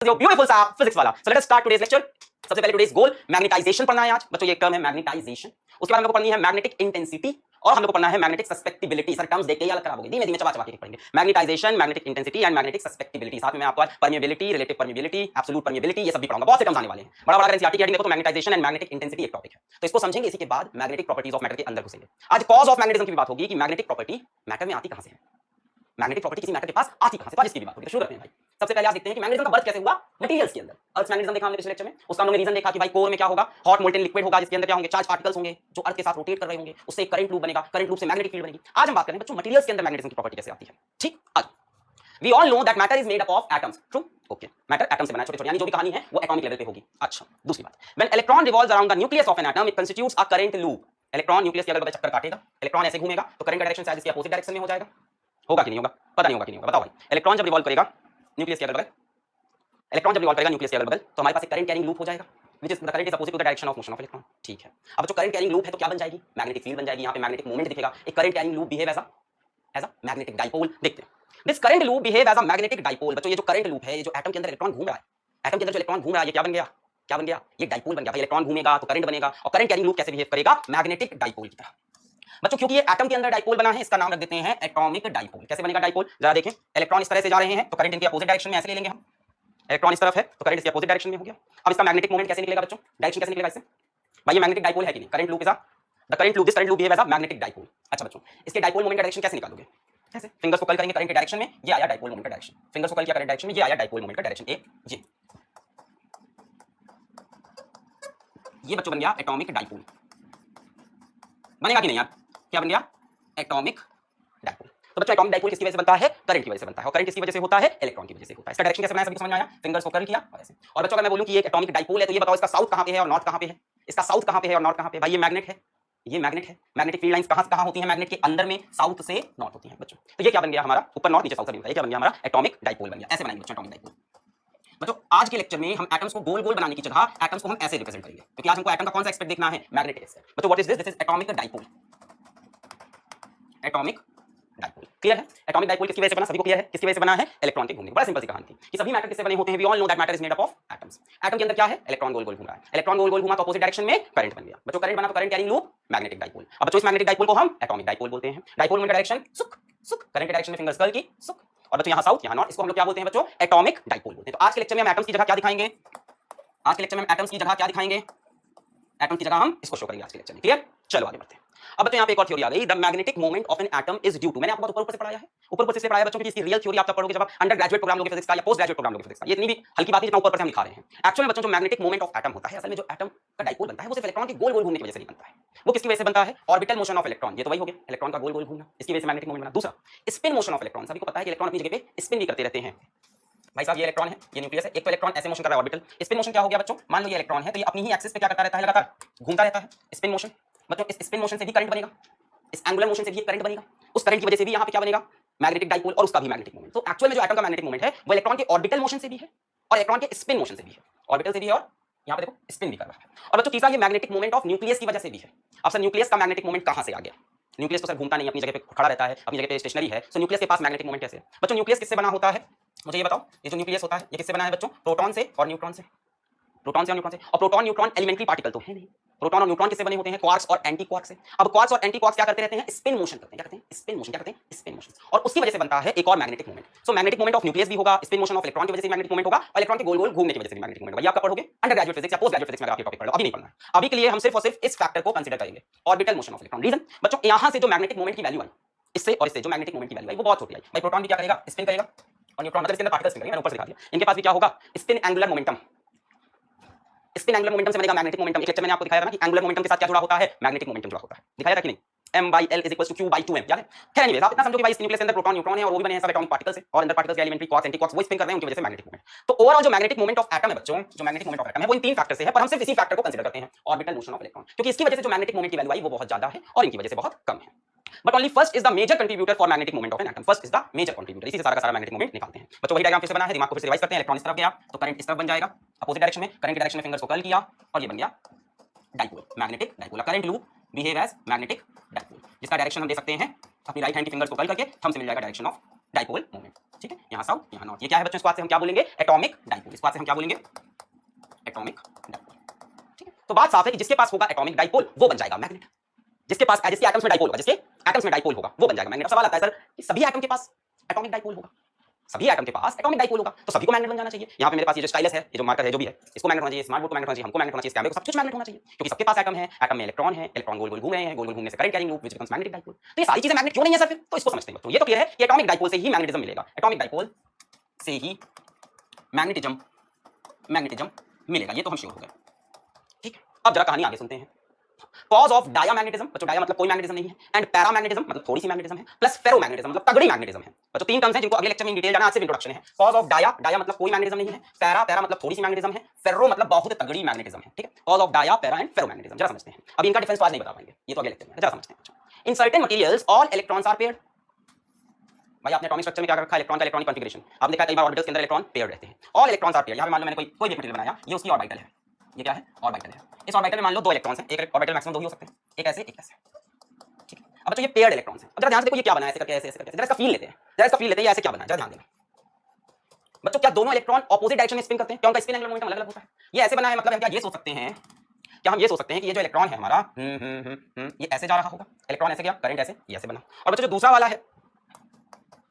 Beautiful सा physics वाला। So let us start today's lecture. सबसे पहले टुडेस गोल मैग्नेटाइजेशन पढ़ना है आज बच्चों, ये टर्म है मैग्नेटाइजेशन। उसके बाद हम लोग को पढ़नी है मैग्नेटिक इंटेंसिटी और हम लोग को पढ़ना है मैग्नेटिक सस्पेक्टिबिलिटी। सर टर्म्स देख के ही अलग खराब हो गई, धीमे धीमे चबा चबा के पढ़ेंगे। Magnetisation, magnetic intensity and magnetic susceptibility. साथ में मैं आपको permeability, relative permeability, absolute permeability ये सब भी पढ़ाऊंगा। बहुत से टर्म्स आने वाले हैं। बड़ा बड़ा एनसीईआरटी की हेडिंग देखो तो मैग्नेटाइजेशन एंड मैग्नेटिक इंटेंसिटी एक टॉपिक है, तो इसको समझेंगे। इसी के बाद मैग्नेटिक प्रॉपर्टीज ऑफ मैटर के अंदर घुसेंगे। आज कॉज ऑफ मैग्नेटिज्म की भी बात होगी कि मैग्नेटिक प्रॉपर्टी मैटर में आती कहां से है, मैग्नेटिक प्रॉपर्टी किसी मैटर के पास आती कहां से, तो आज इसकी भी बात होगी। तो शुरू करते हैं भाई। सबसे पहले आप देखते हैं कि मैग्नेटिज्म का बर्थ कैसे हुआ मटेरियल्स के अंदर। अर्थ मैग्नेटिज्म देखा हमने पिछले लेक्चर में, उसका हमने रीजन देखा कि भाई कोर में क्या होगा, हॉट मोल्टेन लिक्विड होगा जिसके अंदर क्या होंगे, चार्ज पार्टिकल्स होंगे जो अर्थ के साथ रोटेट कर रहे होंगे, उससे एक करंट लूप बनेगा, करंट लूप से मैग्नेटिक फील्ड बनेगी। आज हम बात करेंगे बच्चों मटेरियल्स के अंदर मैग्नेटिज्म की प्रॉपर्टी कैसे आती है। ठीक, आज we all know that matter is made up of atoms. True, okay, matter atom से बना है, छोटे छोटे, यानी जो भी कहानी है वो एटॉमिक लेवल पे होगी। अच्छा, दूसरी बात, when electron revolves around the nucleus of an atom it constitutes a current loop. Electron nucleus के अगल बगल चक्कर काटेगा, इलेक्ट्रॉन ऐसे घूमेगा तो करंट का डायरेक्शन शायद इसके अपोजिट डायरेक्शन में हो जाएगा। होगा कि नहीं होगा, पता नहीं होगा कि नहीं होगा, बताओ भाई। इलेक्ट्रॉन जब रिवॉल्व करेगा न्यूक्लियस के अगल बगल, इलेक्ट्रॉन जब रिवॉल्व करेगा न्यूक्लियस के अगल बगल, तो हमारे पास एक करंट कैरिंग लूप हो जाएगा which is the current is opposite to the direction of motion of electron। ठीक है, अब जो करंट कैरिंग लूप है तो क्या बन जाएगी, मैग्नेटिक फील्ड बन जाएगी। यहाँ पे मैग्नेटिक मोमेंट दिखेगा। एक current carrying loop behave as a magnetic dipole. देखते हैं this current loop behave as a magnetic dipole. बच्चों ये जो करंट लूप है, ये जो एटम के अंदर इलेक्ट्रॉन घूम रहा है, एटम के अंदर जो इलेक्ट्रॉन घूम रहा है, ये क्या बन गया, क्या बन गया, ये डाइपोल बन गया। भाई इलेक्ट्रॉन घूमेगा तो करंट बनेगा, और करंट कैरिंग लूप कैसे बिहेव करेगा, मैग्नेटिक डाइपोल की तरह। बच्चों क्योंकि ये एटम के अंदर डाइपोल बना है, इसका नाम रख देते हैं एटॉमिक डाइपोल। कैसे बनेगा डाइपोल, जरा देखें। इलेक्ट्रॉन इस तरह से जा रहे हैं तो करंट इनके अपोजिट डायरेक्शन में ऐसे ले लेंगे हम। इलेक्ट्रॉन इस तरफ है तो करंट इसके अपोजिट डायरेक्शन में हो गया। अब इसका मैग्नेटिक मोमेंट कैसे निकलेगा बच्चों, डायरेक्शन कैसे निकलेगा इससे, भाई ये मैग्नेटिक डाइपोल है कि नहीं, current loop is the current loop, this current loop behave as a magnetic dipole. अच्छा बच्चों, इसके डाइपोल मोमेंट का डायरेक्शन कैसे निकालोगे, कैसे, फिंगर्स को कर्ल करेंगे करंट के डायरेक्शन में, ये आया डाइपोल मोमेंट का डायरेक्शन। फिंगर्स को कर्ल किया करंट डायरेक्शन में, ये आया डाइपोल मोमेंट का डायरेक्शन। एक ये बच्चों बन गया एटॉमिक डाइपोल। बनेगा कि नहीं यार, क्या बन गया, एटॉमिक डाइपोल। तो बच्चों एटॉमिक डाइपोल किसकी वजह से बनता है, करंट की वजह से बनता है, और करंट किसकी वजह से होता है, इलेक्ट्रॉन की वजह से होता है। इसका डायरेक्शन कैसे बनाया, सभी समझ में आया, फिंगर्स को कर्ल किया और ऐसे। और बच्चों अगर मैं बोलूं कि ये एक एटॉमिक डाइपोल है तो ये बताओ इसका साउथ कहां पे है और नॉर्थ कहां पे है, इसका साउथ कहां पे है और नॉर्थ कहां पे है। भाई ये मैग्नेट है, ये मैग्नेट है। मैग्नेटिक फील्ड लाइंस कहां से कहां होती हैं, मैग्नेट के अंदर में साउथ से नॉर्थ होती हैं बच्चों। तो ये क्या बन गया हमारा, ऊपर नॉर्थ नीचे साउथ सभी, ये क्या बन गया हमारा, एटॉमिक डाइपोल बन गया। ऐसे बनाएंगे बच्चों एटॉमिक डाइपोल। बच्चों आज के लेक्चर में हम एटम्स को गोल गोल बनाने की जगह एटम्स को हम ऐसे रिप्रेजेंट करेंगे, क्योंकि आज हमको एटम का कौन सा एस्पेक्ट देखना है, मैग्नेटिक एस्पेक्ट। बच्चों what is this, this is atomic dipole. Atomic dipole clear है। एटॉमिक डाइपोल किसकी वजह से बना, सभी को क्लियर है, किसकी वजह से बना है, इलेक्ट्रॉन के घूमने। बड़ा सिंपल सी कहानी थी कि सभी मैटर किससे बने होते हैं, we all know that matter is made up of atoms. Atom के अंदर क्या है, इलेक्ट्रॉन गोल गोल घूम रहा है, इलेक्ट्रॉन गोल गोल घूमा तो अपोजिट डायरेक्शन में करंट बन गया। बच्चों करंट बना तो current carrying loop magnetic dipole. अब बच्चों इस मैग्नेटिक डाइपोल को हम एटॉमिक डाइपोल बोलते हैं। डाइपोल में डायरेक्शन सुख सुख, करंट के डायरेक्शन में फिंगर्स कर्ल की सुख, और बच्चों यहाँ साउथ यहाँ नॉर्थ, इसको हम लोग क्या बोलते हैं बच्चों, एटॉमिक डाइपोल बोलते हैं। तो आज के लेक्चर में हम एटम्स की जगह क्या दिखाएंगे, आज के लेक्चर में एटम्स की जगह क्या दिखाएंगे, एटम की जगह हम इसको शो करेंगे आज के लेक्चर में। क्लियर, चलो आगे बढ़ते हैं। अब बच्चों यहाँ पे एक और थ्योरी आ गई, the magnetic moment of an atom is due to. मैंने आपको ऊपर से पढ़ाया है, ऊपर से पढ़ाया बच्चों की इसकी रियल थ्योरी आप तब पढ़ोगे जब आप अंडर ग्रेजुएट प्रोग्राम लोगे फिजिक्स का या पोस्ट ग्रेजुएट प्रोग्राम लोगे फिजिक्स का। ये इतनी भी हल्की बात है जितना ऊपर से हम लिखा रहे हैं। एक्चुअली बच्चों जो मैग्नेटिक मोमेंट ऑफ एटम होता है, असल में जो एटम का डाइपोल बनता है वो सिर्फ इलेक्ट्रॉन के गोल गोल घूमने की वजह से नहीं बनता है। वो किसकी वजह से बनता है, ऑर्बिटल मोशन ऑफ इलेक्ट्रॉन। ये तो वही हो गया, इलेक्ट्रॉन का गोल गोल घूमना, इसकी वजह से मैग्नेटिक मोमेंट बना। दूसरा स्पिन मोशन ऑफ इलेक्ट्रॉन, सभी को पता है कि इलेक्ट्रॉन अपनी जगह पे स्पिन भी करते रहते हैं। भाई साहब ये इलेक्ट्रॉन है, ये न्यूक्लियस है, एक तो इलेक्ट्रॉन ऐसे मोशन कर रहा है ऑर्बिटल। स्पिन मोशन क्या हो गया बच्चों, मान लो ये इलेक्ट्रॉन है तो ये अपनी ही एक्सिस पे क्या करता रहता है, लगातार घूमता रहता है, स्पिन मोशन। बच्चों इस स्पिन मोशन से भी करंट बनेगा, इस एंगुलर मोशन से भी करंट बनेगा, उस करंट की वजह से भी यहाँ पे क्या बनेगा, मैग्नेटिक डाइपोल, और उसका भी मैग्नेटिक मोमेंट। तो एक्चुअल में जो एटम का मैग्नेटिक मोमेंट है वो इलेक्ट्रॉन के ऑर्बिटल मोशन से भी है और इलेक्ट्रॉन के स्पिन मोशन से भी है, ऑर्बिटल से भी है और यहाँ पे देखो स्पिन भी कर रहा है। और बच्चों तीसरा ये मैग्नेटिक मोमेंट ऑफ न्यूक्लियस की वजह से भी है। अब सर न्यूक्लियस का मैग्नेटिक मोमेंट कहां से आ गया, न्यूक्लियस तो सर घूमता नहीं, अपनी जगह पे खड़ा रहता है, अपनी जगह पे स्टेशनरी है, सो न्यूक्लियस के पास मैग्नेटिक मोमेंट कैसे है। बच्चों न्यूक्लियस किससे बना होता है, मुझे ये बताओ, ये जो न्यूक्लियस होता है ये किससे बना है बच्चों, प्रोटॉन से और न्यूट्रॉन से, प्रोटॉन से और न्यूट्रॉन से। और प्रोटॉन न्यूट्रॉन एलिमेंट्री पार्टिकल तो है नहीं, प्रोटॉन और न्यूट्रॉन किससे बने होते हैं, क्वार्क्स और एंटी क्वार्क्स से। अब क्वार्क्स और एंटी क्वार्क्स क्या करते रहते हैं, स्पिन मोशन करते हैं, क्या करते हैं, स्पिन मोशन, क्या करते हैं, स्पिन मोशन, और उसकी वजह से बनता है एक और magnetic moment. So magnetic moment of nucleus भी होगा, स्पिन मोशन ऑफ इलेक्ट्रॉन की वजह से मैग्नेटिक मोमेंट होगा, और इलेक्ट्रॉन के गोल गोल घूमने की वजह से भी मैग्नेटिक मोमेंट होगा। ये आप कब पढ़ोगे, अंडर ग्रेजुएट फिजिक्स या पोस्ट ग्रेजुएट फिजिक्स में आप ये टॉपिक पढ़ लो, अभी नहीं पढ़ना है। अभी के लिए हम सिर्फ और सिर्फ इस फैक्टर को कंसीडर करेंगे, orbital motion of electron. Reason बच्चों यहाँ से जो मैग्नेटिक मोमेंट की वैल्यू आई, इससे और इससे जो मैग्नेटिक मोमेंट की वैल्यू आई वो बहुत छोटी आई। भाई प्रोटॉन भी क्या करेगा, स्पिन करेगा, और न्यूट्रॉन मतलब इसके अंदर पार्टिकल्स करेंगे, ऊपर से दिखा दिया। इनके पास भी क्या होगा, spin angular momentum, spin angular momentum से बनेगा मैग्नेटिक मोमेंटम। एक लेक्चर मैंने आपको दिखाया था ना कि एंगुलर मोमेंटम के साथ क्या जुड़ा होता है, मैग्नेटिक मोमेंटम जुड़ा होता है, दिखाया था कि नहीं, m/l = q/2m, याद है। खैर एनीवेज आप इतना समझो कि भाई इस न्यूक्लियस के अंदर प्रोटॉन न्यूट्रॉन है और वो भी बने हैं सब एटॉमिक पार्टिकल्स से, और अंदर पार्टिकल्स के एलिमेंट्री क्वार्क्स एंटी क्वार्क्स वो स्पिन कर रहे हैं, उनकी वजह से मैग्नेटिक मोमेंट। तो ओवरऑल जो मैग्नेटिक मोमेंट ऑफ एटम है बच्चों, जो मैग्नेटिक मोमेंट ऑफ एटम है वो इन तीन फैक्टर से है, पर हम सिर्फ इसी फैक्टर को कंसीडर करते हैं, ऑर्बिटल मोशन ऑफ इलेक्ट्रॉन, क्योंकि इसकी वजह से जो मैग्नेटिक मोमेंट की वैल्यू आई वो बहुत ज्यादा है और इनकी वजह से बहुत कम है। But only first is the major contributor for magnetic moment of an atom. First is the major contributor. इसी से सारा का सारा मैग्नेटिक मोमेंट निकालते हैं बच्चों। वही डायग्राम फिर से बना है, दिमाग को फिर से रिवाइज करते हैं। इलेक्ट्रॉन इस तरफ गया तो करंट इस तरफ बन जाएगा अपोजिट डायरेक्शन में, करंट के डायरेक्शन में फिंगर्स को कर्ल किया और ये बन गया dipole, magnetic dipole. Current loop behave as magnetic dipole, जिसका डायरेक्शन हम दे सकते हैं अपनी राइट हैंड की फिंगर्स को कर्ल करके, थंब से मिल जाएगा डायरेक्शन ऑफ डाइपोल मोमेंट। ठीक है, यहाँ साउथ यहाँ नॉर्थ, ये क्या है बच्चों, इसको आज से हम क्या बोलेंगे, एटॉमिक डाइपोल। इसको आज से हम क्या बोलेंगे, एटॉमिक डाइपोल। ठीक है, तो बात साफ है कि जिसके पास होगा एटॉमिक डाइपोल वो बन जाएगा मैग्नेट। जिसके एटम्स में डाइपोल होगा, जिसके एटम्स में डाइपोल होगा वो बन जाएगा मैग्नेट। सवाल आता है सर कि सभी एटम के पास एटॉमिक डाइपोल होगा, सभी एटम के पास एटॉमिक डाइपोल होगा तो सभी को मैग्नेट बन जाना चाहिए। यहाँ पे मेरे पास ये जो स्टाइलस है, ये जो मार्कर है, जो भी है, इसको मैग्नेट होना चाहिए, स्मार्ट बोर्ड को मैग्नेट होना चाहिए, हमको मैग्नेट होना चाहिए, कैमरे को सब कुछ मैग्नेट होना चाहिए, क्योंकि सबके पास एटम है, एटम में इलेक्ट्रॉन है, इलेक्ट्रॉन गोल गोल घूम रहे हैं, गोल गोल घूमने से current carrying loop which becomes magnetic dipole. तो ये सारी चीजें मैग्नेट क्यों नहीं है सर फिर, तो इसको समझते हैं बच्चों। ये तो क्लियर है कि एटॉमिक डाइपोल से ही मैग्नेटिज्म मिलेगा, एटॉमिक डाइपोल से ही मैग्नेटिज्म मिलेगा, ये तो हम श्योर हो गए। ठीक है, अब जरा कहानी आगे सुनते हैं। कॉज ऑफ डायामैग्नेटिज्म, बच्चों डाया मतलब कोई मैग्नेटिज्म नहीं है, एंड पैरामैग्नेटिज्म मतलब थोड़ी सी मैग्नेटिज्म है, प्लस फेरोमैग्नेटिज्म मतलब तगड़ी मैग्नेटिज्म है। बच्चों तीन टर्म्स हैं जिनको अगले लेक्चर में डिटेल जाना, आज सिर्फ इंट्रोडक्शन है। कॉज ऑफ डाया मतलब कोई मैग्नेटिज्म नहीं है, पैरा मतलब थोड़ी सी मैग्नेटिज्म है, फेरो मतलब बहुत तगड़ी मैग्नेटिज्म है। ठीक है, cause of dia, para and ferromagnetism जरा समझते हैं। अब इनका डिफरेंस तो आज नहीं बता पाएंगे, ये तो अगले लेक्चर में, जरा समझते हैं। In certain materials all electrons are paired. भाई आपने एटॉमिक स्ट्रक्चर में क्या कर रखा है, इलेक्ट्रॉन का इलेक्ट्रॉनिक कॉन्फिगरेशन आपने देखा कई बार ऑर्बिटल्स के अंदर इलेक्ट्रॉन पेयर्ड रहते हैं। All electrons are paired. यहाँ पे मान लो मैंने कोई भी मटेरियल बनाया, ये उसकी ऑर्बिटल है, ये क्या है, ऑर्बिटल है। इस ऑर्बिटल में मान लो दो इलेक्ट्रॉन्स हैं, एक ऑर्बिटल मैक्सिमम दो ही हो सकते हैं, एक ऐसे एक ऐसे। ठीक है, अब तो ये पेयर्ड इलेक्ट्रॉन्स हैं। अब जरा ध्यान से देखो ये क्या बना है, ऐसे करके ऐसे ऐसे करके, जरा इसका फील लेते हैं, ये ऐसे क्या बना है, जरा ध्यान देना बच्चों। क्या दोनों इलेक्ट्रॉन ऑपोजिट डायरेक्शन में स्पिन करते हैं, क्या उनका स्पिन एंगुलर मोमेंटम अलग अलग होता है। ये ऐसे बना है, मतलब हम क्या ये सोच सकते हैं, क्या हम ये सोच सकते हैं कि ये जो इलेक्ट्रॉन है हमारा ये ऐसे जा रहा होगा, इलेक्ट्रॉन ऐसे गया, करंट ऐसे, ये ऐसे बना। और बच्चों जो दूसरा वाला है,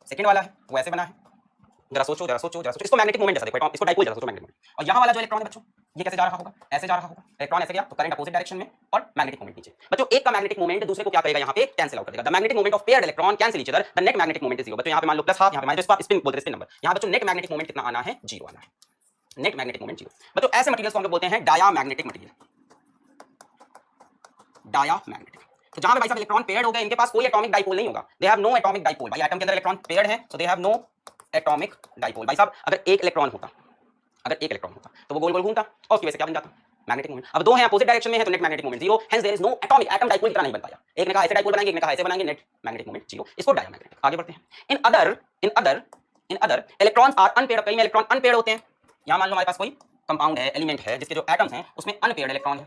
सेकंड वाला है, वो ऐसे बना है। जरा सोचो जरा सोचो जरा सोचो, इसको मैग्नेटिक मोमेंट जैसा देखो, इसको डाइपोल जैसा सोचो, मैग्नेटिक मोमेंट। और यहाँ वाला जो इलेक्ट्रॉन है बच्चों, ये कैसे जा रहा होगा, ऐसे जा रहा होगा, इलेक्ट्रॉन ऐसे गया तो करंट अपोजिट डायरेक्शन में और मैग्नेटिक मोमेंट नीचे। बच्चों एक का मैग्नेटिक मोमेंट दूसरे को क्या करेगा, यहाँ पे कैंसिल आउट कर देगा। The magnetic moment of paired electron cancel each other, the net magnetic moment is zero. बच्चों यहाँ पे मान लो प्लस हाफ, यहाँ पे माइनस, स्पिन बोलते हैं, स्पिन नंबर। यहाँ बच्चों नेट मैग्नेटिक मोमेंट कितना आना है, जीरो आना है, नेट मैग्नेटिक मोमेंट जीरो। बच्चों ऐसे मटेरियल्स को हम लोग बोलते हैं डायामैग्नेटिक मटेरियल, डायामैग्नेटिक। तो जहां पे भाई साहब इलेक्ट्रॉन पेयर्ड हो गए, इनके पास कोई एटॉमिक डाइपोल नहीं होगा, they have no atomic dipole. भाई एटम के अंदर इलेक्ट्रॉन पेयर्ड है, so they have no atomic dipole. भाई साहब अगर एक इलेक्ट्रॉन होता तो वो गोल गोल घूमता और उसकी वजह से क्या बन जाता, मैग्नेटिक मोमेंट। अब दो हैं अपोजिट डायरेक्शन में है तो net magnetic moment zero, hence there is no atomic, atom dipole की तरह नहीं बन पाया। एक ने कहा ऐसे डाइपोल बनाएंगे, एक ने कहा ऐसे बनाएंगे, नेट मैग्नेटिक मोमेंट जीरो, इसको डायमैग्नेटिक। आगे बढ़ते हैं। In other electrons are unpaired. कई में इलेक्ट्रॉन अनपेयर्ड होते हैं। यहां मान लो हमारे पास कोई कंपाउंड है, एलिमेंट है, जिसके जो एटम्स हैं उसमें अनपेयर्ड इलेक्ट्रॉन है।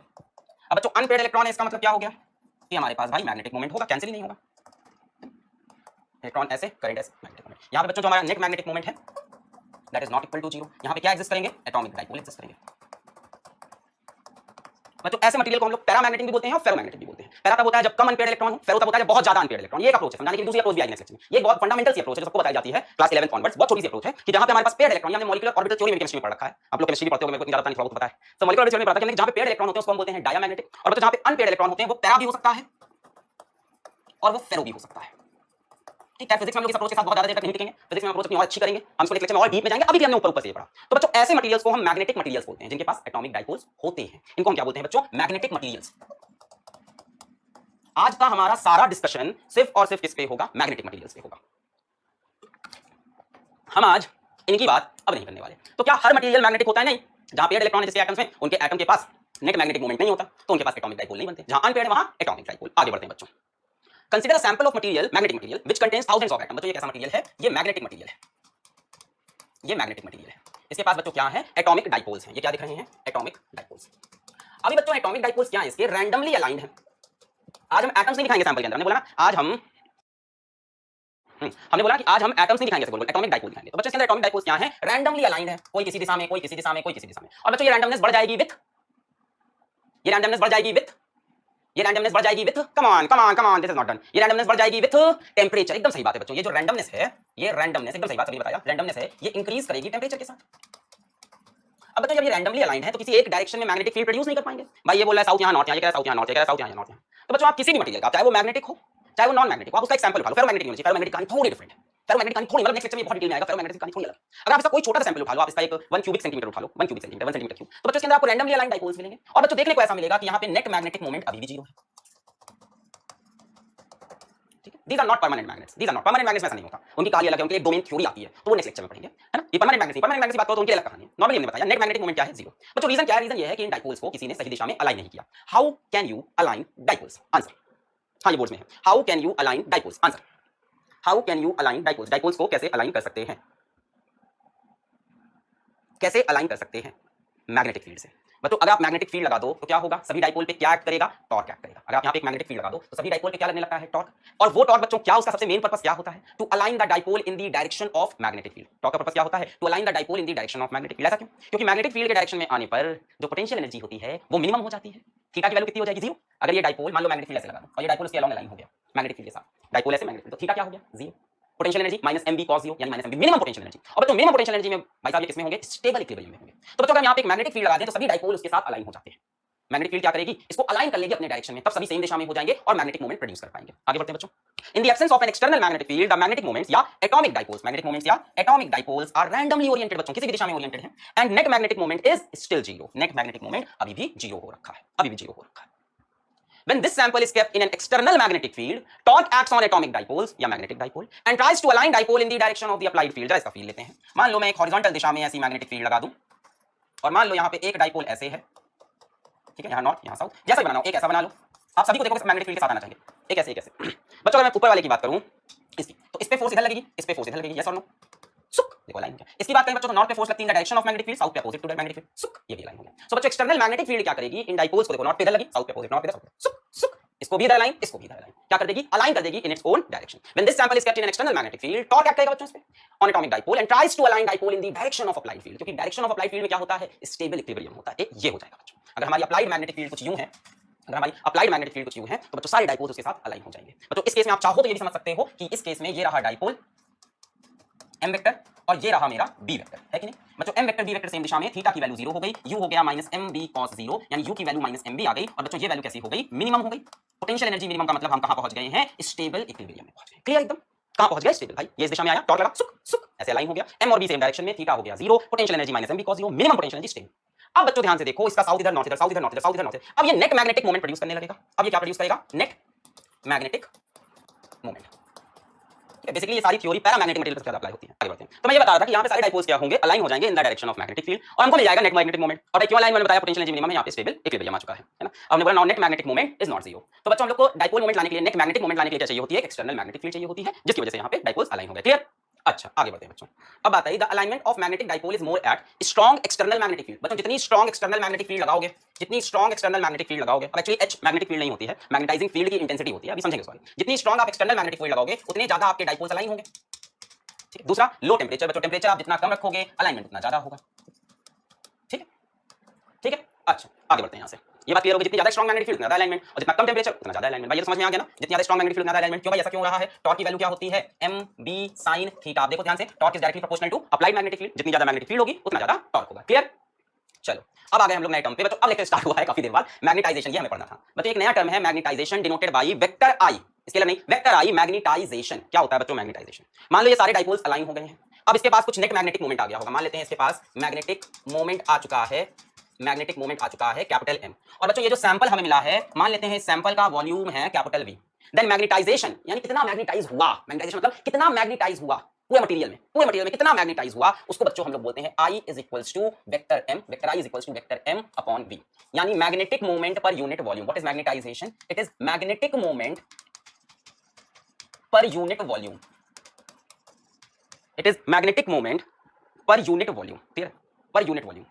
अब बच्चों अनपेयर्ड इलेक्ट्रॉन है, इसका मतलब क्या हो गया कि हमारे पास भाई मैग्नेटिक मोमेंट होगा, कैंसिल ही नहीं होगा। इलेक्ट्रॉन ऐसे, करंट ऐसे, मैग्नेटिक मोमेंट। यहाँ पे बच्चों जो हमारा नेट मैग्नेटिक मोमेंट है that is not equal to zero. यहाँ पे क्या एग्जिस्ट करेंगे, एटॉमिक डाइपोल एग्जिस्ट करेंगे। मतलब ऐसे मटेरियल को हम लोग पैरामैग्नेटिक भी बोलते हैं और फेरोमैग्नेटिक भी बोलते हैं। पैरा तब होता है जब कम अनपेयर्ड इलेक्ट्रॉन हो, फेरो तब होता है जब बहुत ज्यादा अनपेयर्ड इलेक्ट्रॉन। ये एक अप्रोच है, समझाने की दूसरी अप्रोच भी आएगी नेक्स्ट लेक्चर में। ये बहुत फंडामेंटल सी अप्रोच है जो सबको बताई जाती है क्लास 11 ऑनवर्ड्स। बहुत छोटी सी अप्रोच है कि जहां पे हमारे पास पेयर्ड इलेक्ट्रॉन, हमने मॉलिक्यूलर ऑर्बिटल थ्योरी में केमिस्ट्री में पढ़ रखा है। आप लोग केमिस्ट्री पढ़ते हो, मेरे को ज्यादा नहीं, थोड़ा बहुत पता है। तो मॉलिक्यूलर ऑर्बिटल थ्योरी में पढ़ा था कि जहां पे पेयर्ड इलेक्ट्रॉन होते हैं उसको हम बोलते हैं डायामैग्नेटिक, और जहां पे अनपेयर्ड इलेक्ट्रॉन होते हैं वो पैरा भी हो सकता है और वो फेरो भी हो सकता है। ठीक है, फिजिक्स में हम लोग इस अप्रोच के साथ बहुत ज्यादा देर तक नहीं टिकेंगे, फिजिक्स में अप्रोच अपनी और अच्छी करेंगे, हम इसको नेक्स्ट लेक्चर में और डीप में जाएंगे। अभी भी हमने ऊपर ऊपर से ये पढ़ा। तो बच्चों ऐसे मटेरियल्स को हम मैग्नेटिक मटेरियल्स बोलते हैं जिनके पास एटॉमिक डाइपोल्स होते हैं, इनको हम क्या बोलते हैं बच्चों, मैग्नेटिक मटेरियल्स। आज का हमारा सारा डिस्कशन सिर्फ और सिर्फ किस पे होगा, मैग्नेटिक मटेरियल्स पे होगा। हम आज इनकी बात अब नहीं करने वाले। तो क्या हर मटेरियल मैग्नेटिक होता है, नहीं। जहां पेयर्ड इलेक्ट्रॉन है जिसके एटम्स में, उनके एटम के पास नेट मैग्नेटिक मोमेंट नहीं होता तो उनके पास एटॉमिक डाइपोल नहीं बनते। जहां अनपेयर्ड है वहां एटॉमिक डाइपोल। आगे बढ़ते हैं बच्चों। Consider a sample of material, magnetic material which contains thousands of atom. बच्चों ये कैसा मटेरियल है, ये मैग्नेटिक मटेरियल है, ये मैग्नेटिक मटेरियल है। इसके पास बच्चों क्या है, एटॉमिक डाइपोल्स हैं। ये क्या दिख रहे हैं, एटॉमिक डाइपोल्स। अभी बच्चों एटॉमिक डाइपोल्स क्या है, इसके रैंडमली अलाइंड है। आज हम एटम्स नहीं दिखाएंगे सैंपल के अंदर, हमने बोला ना आज हमने बोला कि आज हम एटम्स नहीं दिखाएंगे, ऐसे बोल एटॉमिक डाइपोल दिखाएंगे। तो बच्चों इसके अंदर एटॉमिक डाइपोल्स क्या है, रैंडमली अलाइंड है, कोई किसी दिशा में, कोई किसी दिशा में, कोई किसी दिशा में। और बच्चों ये रैंडमनेस बढ़ जाएगी विथ, ये रैंडमनेस बढ़ जाएगी विथ, ये रैंडमनेस बढ़ जाएगी with, come on this is not done. ये रैंडमनेस बढ़ जाएगी विथ टेंपरेचर। एकदम सही बात है बच्चों, ये जो रैंडमनेस है, ये रैंडमनेस एकदम सही बात सभी बताया, रैंडमनेस है ये इंक्रीज करेगी टेंपरेचर के साथ। अब बच्चों जब ये रैंडमली अलाइंड है तो किसी एक डायरेक्शन में मैग्नेटिक फील्ड प्रोड्यूस नहीं कर पाएंगे। भाई ये बोल रहा है साउथ यहाँ नॉर्थ, यहाँ ये कह रहा है साउथ यहाँ नॉर्थ, ये कह रहा है साउथ यहाँ नॉर्थ। तो बच्चों आप किसी भी मटेरियल का, चाहे वो मैग्नेटिक हो चाहे वो नॉन मैग्नेटिक हो, आप उसका एक सैंपल उठा लो। फेरोमैग्नेटिक नहीं होनी चाहिए, फेरोमैग्नेटिक कहानी थोड़ी डिफरेंट है। फेरोमैग्नेटिक कहानी थोड़ी, मतलब नेक्स्ट लेक्चर में बहुत डिटेल में आएगा, फेरोमैग्नेटिक कहानी थोड़ी अलग। अगर आप इसका कोई छोटा सा सैंपल उठा लो, आप इसका एक 1 क्यूबिक सेंटीमीटर उठा लो, 1 क्यूबिक सेंटीमीटर, 1 सेंटीमीटर क्यूब, तो बच्चों इसके अंदर आपको रैंडमली अलाइंड डाइपोल्स मिलेंगे। और बच्चों देखने को ऐसा मिलेगा कि यहाँ पे नेट मैग्नेटिक मोमेंट अभी भी जीरो है। These are not permanent magnets. These are not permanent magnets में ऐसा नहीं होता, उनकी कहानी अलग है, उनकी एक डोमेन थ्योरी आती है, तो वो नेक्स्ट लेक्चर में पढ़ेंगे, है ना। ये परमानेंट मैग्नेट्स, परमानेंट मैग्नेट्स की बात करो तो उनकी अलग कहानी है। नॉर्मली हमने बताया नेट मैग्नेटिक मोमेंट क्या है, जीरो। बच्चों रीजन क्या है, रीजन ये है कि इन डाइपोल्स को किसी ने सही दिशा में अलाइन नहीं किया। How can you align dipoles, answer हाँ ये बोर्ड्स में है। How can you align dipoles, answer how can you align dipoles. Dipoles को कैसे अलाइन कर सकते हैं, कैसे अलाइन कर सकते हैं, मैग्नेटिक फील्ड से। बच्चों अगर आप मैग्नेटिक फील्ड लगा दो तो क्या होगा, सभी डाइपोल पे क्या एक्ट करेगा, टॉर्क एक्ट करेगा। अगर आप यहाँ पे एक मैग्नेटिक फील्ड लगा दो तो सभी डाइपोल पे क्या लगने लगता है, टॉर्क। और वो टॉर्क बच्चों क्या, उसका सबसे मेन पर्पस क्या होता है, to align the dipole in the direction of magnetic field. Torque का पर्पस क्या होता है, to align the dipole in the direction of magnetic field. ऐसा क्यों, क्योंकि मैग्नेटिक फील्ड के डायरेक्शन में आने पर जो पोटेंशियल एनर्जी होती है वो मिनिमम हो जाती है। थीटा की वैल्यू कितनी हो जाएगी, 0। अगर ये डाइपोल मान लो मैग्नेटिक फील्ड ऐसे लगा दो और ये डाइपोल उसके अलोंग अलाइन हो गया मैग्नेटिक फील्ड के साथ, डाइपोल ऐसे मैग्नेटिक फील्ड, तो थीटा क्या हो गया, 0। Potential energy minus M B cos 0 यानी minus M B minimum potential energy. और बच्चों मिनिमम पोटेंशियल एनर्जी में भाई साहब ये किसमें होंगे, स्टेबल इक्विलिब्रियम में होंगे। तो बच्चों अगर यहाँ पे एक मैग्नेटिक फील्ड लगा दें तो सभी डाइपोल उसके साथ अलाइन हो जाते हैं। मैग्नेटिक फील्ड क्या करेगी, इसको अलाइन कर लेगी अपने डायरेक्शन में, तब सभी सेम दिशा में हो जाएंगे और मैग्नेटिक मोमेंट प्रोड्यूस कर पाएंगे। आगे बढ़ते हैं बच्चों। In the absence of an external magnetic field the magnetic moments या एटॉमिक डाइपोल्स, मैग्नेटिक मोमेंट्स या atomic dipoles are randomly oriented, बच्चों किसी भी दिशा में ओरिएंटेड है। And net magnetic moment is still 0, net magnetic moment अभी भी 0 हो रखा है, अभी भी 0 हो रखा है। When this sample is kept in an external magnetic field, torque acts on atomic dipoles या magnetic dipole and tries to align dipole in the direction of the applied field। जरा इसका फील्ड लेते हैं। मान लो मैं एक हॉरिजॉन्टल दिशा में ऐसी मैग्नेटिक फील्ड लगा दूं और मान लो यहाँ पे एक डाइपोल ऐसे है, ठीक है, यहाँ नॉर्थ यहाँ साउथ, जैसा भी बनाओ एक ऐसा बना लो। आप सभी को देखो मैग्नेटिक फील्ड के साथ आना चाहिए, एक ऐसे एक ऐसे। बच्चों अगर मैं ऊपर वाले की बात करूं इसकी, तो इस पे फोर्स इधर लगेगी, इस पे फोर्स इधर लगेगी, यस और नो, सुक, देखो लाइन हो गया। इसकी बात करें बच्चों तो नॉर्थ पे फोर्स लगती है in the direction of magnetic field, south पे opposite to the magnetic field, सुक, ये भी लाइन हो गया। सो बच्चों एक्सटर्नल मैग्नेटिक फील्ड क्या करेगी, इन डाइपोल्स को देखो नॉर्थ पे इधर लगी, साउथ पे अपोजिट, नॉर्थ पे इधर, सुक सुक, इसको भी इधर लाइन, इसको भी इधर लाइन, क्या कर देगी, अलाइन कर देगी in its own direction. When this sample is kept in an external magnetic field, torque act करेगा बच्चों इस पे on atomic dipole and tries to align dipole in the direction of applied field, क्योंकि direction of applied field में क्या होता है, stable equilibrium होता है, ये हो जाएगा बच्चों। अगर हमारी अप्लाइड मैग्नेटिक फील्ड कुछ यूं है, अगर हमारी अप्लाइड मैग्नेटिक फील्ड कुछ यूं है तो बच्चों सारे डाइपोल्स उसके साथ अलाइन हो जाएंगे। बच्चों इस केस में आप चाहो तो ये भी समझ सकते हो कि इस केस में ये रहा डाइपोल एम वेक्टर और ये रहा मेरा बी वेक्टर, है कि नहीं बच्चों। M vector B vector same दिशा में, थीटा की वैल्यू 0 हो गई, यू हो गया माइनस एम बी कॉस 0 यानी यू की वैल्यू माइनस एम बी आ गई। और बच्चों ये वैल्यू कैसी हो गई, मिनिमम हो गई। पोटेंशियल एनर्जी मिनिमम का मतलब हम कहां पहुंच गए हैं, स्टेबल इक्विलिब्रियम में पहुंच गए। क्लियर एकदम, कहां पहुंच गए, स्टेबल। भाई ये इस दिशा में आया, टॉर्क लगा, सुक सुक, ऐसे अलाइन हो गया। एम और बी सेम डायरेक्शन में, थीटा हो गया 0, potential energy minus M B cos 0, minimum potential energy stable. अब बच्चों ध्यान से देखो, इसका साउथ इधर, नॉर्थ इधर, साउथ इधर, नॉर्थ इधर, साउथ इधर, नॉर्थ इधर। अब ये नेट मैग्नेटिक मोमेंट प्रोड्यूस करने लगेगा। अब ये क्या प्रोड्यूस करेगा, नेट मैग्नेटिक मोमेंट। बेसिकली ये सारी थ्योरी पैरामैग्नेटिक मटेरियल पर ज्यादा अप्लाई होती है। आगे बढ़ते हैं। तो मैं ये बता रहा था कि यहाँ पे सारे डाइपोल्स क्या होंगे, अलाइन हो जाएंगे इन the direction of magnetic field और हमको मिल जाएगा नेट मैग्नेटिक मोमेंट। और भाई क्यों अलाइन, मैंने बताया पोटेंशियल एनर्जी मिनिमम है, यहाँ पे स्टेबल इक्विलिब्रियम आ चुका है ना। अब हमने बोला now net magnetic moment is not 0। तो बच्चों हम लोग को डाइपोल मोमेंट लाने के लिए, नेट मैग्नेटिक मोमेंट लाने के लिए क्या चाहिए होती है, एक्सटर्नल मैग्नेटिक फील्ड चाहिए होती है, जिसकी वजह से यहाँ पे डाइपोल्स अलाइन हो गए। क्लियर। अच्छा आगे बढ़ते हैं बच्चों। अब बात आई the alignment of magnetic dipole is more at strong external magnetic field. बच्चों जितनी स्ट्रॉन्ग एक्सटर्नल मैग्नेटिक फील्ड लगाओगे, जितनी स्ट्रॉन्ग एक्सटर्नल मैग्नेटिक फील्ड लगाओगे, अब एक्चुअली एच मैग्नेटिक फील्ड नहीं होती है, मैग्नेटाइजिंग फील्ड की इंटेंसिटी होती है, अभी समझेंगे सॉरी। जितनी स्ट्रॉन्ग आप एक्सटर्नल मैग्नेटिक फील्ड लगाओगे उतने ज्यादा आपके डाइपोल्स अलाइन होंगे। ठीक है। दूसरा लो टेम्परेचर, बच्चों टेम्परेचर आप जितना कम रखोगे अलाइनमेंट उतना ज्यादा होगा। ठीक है, ठीक है। अच्छा आगे बढ़ते हैं यहाँ से। ये बात क्लियर होगी, जितनी ज्यादा स्ट्रॉन्ग मैग्नेटिक फील्ड उतना ज्यादा अलाइनमेंट और जितना कम टेम्परेचर उतना ज्यादा अलाइनमेंट। भाई ये समझ में आ गया ना, जितनी ज्यादा स्ट्रॉन्ग मैग्नेटिक फील्ड उतना ज्यादा अलाइनमेंट। क्यों भाई ऐसा क्यों हो रहा है, टॉर्क की वैल्यू क्या होती है, एम बी साइन थीटा। आप देखो ध्यान से, torque is directly proportional to applied magnetic field. जितनी ज्यादा मैग्नेटिक फील्ड होगी उतना ज्यादा टॉर्क होगा। क्लियर। चलो अब आ गए हम लोग नए टर्म पे बच्चों। अब लेक्चर स्टार्ट हुआ है काफी देर बाद, मैग्नेटाइजेशन, ये हमें पढ़ना था बच्चों। एक नया टर्म है magnetization, denoted by vector I, scalar नहीं, वेक्टर आई मैग्नेटाइजेशन। क्या होता है बच्चों मैग्नेटाइजेशन, मान लो ये सारे डाइपोल्स अलाइन हो गए हैं। अब इसके पास कुछ नेट मैग्नेटिक मोमेंट आ गया होगा, मान लेते हैं इसके पास मैग्नेटिक मोमेंट आ चुका है, मैग्नेटिक मोमेंट आ चुका है कैपिटल एम। और बच्चों ये जो सैंपल हमें मिला है, मान लेते हैं इस सैंपल का वॉल्यूम है कैपिटल वी। देन मैग्नेटाइजेशन यानी कितना मैग्नेटाइज हुआ, मैग्नेटाइजेशन मतलब कितना मैग्नेटाइज हुआ पूरे मटेरियल में, पूरे मटेरियल में कितना मैग्नेटाइज हुआ, उसको बच्चों हम लोग बोलते हैं I is equals to vector m, vector I is equals to vector m upon v, यानी magnetic moment per unit volume. What is magnetization, it is magnetic moment per unit volume, it is magnetic moment per unit volume. Clear, per unit volume,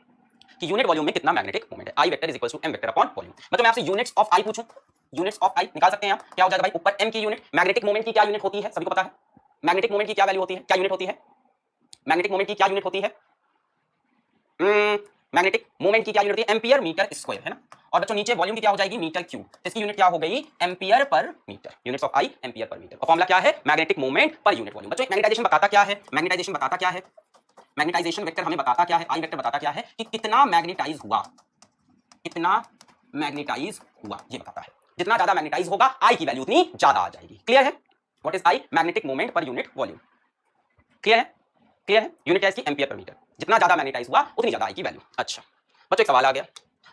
कि unit volume में कितना magnetic moment है। I vector is equals to m vector upon volume. मतलब मैं आपसे units of I पूछूं, units of I निकाल सकते हैं आप, क्या हो जाएगा भाई, ऊपर m की यूनिट, मैग्नेटिक मोमेंट की क्या यूनिट होती है, सभी को पता है मैग्नेटिक मोमेंट की क्या वैल्यू होती है, क्या यूनिट होती है, मैग्नेटिक मोमेंट की क्या यूनिट होती है, मैग्नेटिक मोमेंट की क्या यूनिट होती है, एम्पियर मीटर स्क्वायर, है ना। और बच्चों नीचे वॉल्यूम की क्या हो जाएगी, मीटर क्यूब, तो इसकी यूनिट क्या हो गई, ampere per metre, units of I ampere per metre. और फॉर्मूला क्या है, magnetic moment per unit volume. बच्चों मैग्नेटाइजेशन बताता क्या है, मैग्नेटाइजेशन बताता क्या है, मैग्नेटाइजेशन वेक्टर हमें बताता क्या है, आई वेक्टर बताता क्या है कि कितना मैग्नेटाइज हुआ, कितना मैग्नेटाइज हुआ ये बताता है। जितना ज्यादा मैग्नेटाइज होगा आई की वैल्यू उतनी ज्यादा आ जाएगी। क्लियर है, what is I, magnetic moment per unit volume. Clear है, क्लियर है, यूनिट है इसकी एम्पियर पर मीटर, जितना ज्यादा मैग्नेटाइज हुआ उतनी ज्यादा आई की वैल्यू। अच्छा बच्चों एक सवाल आ गया,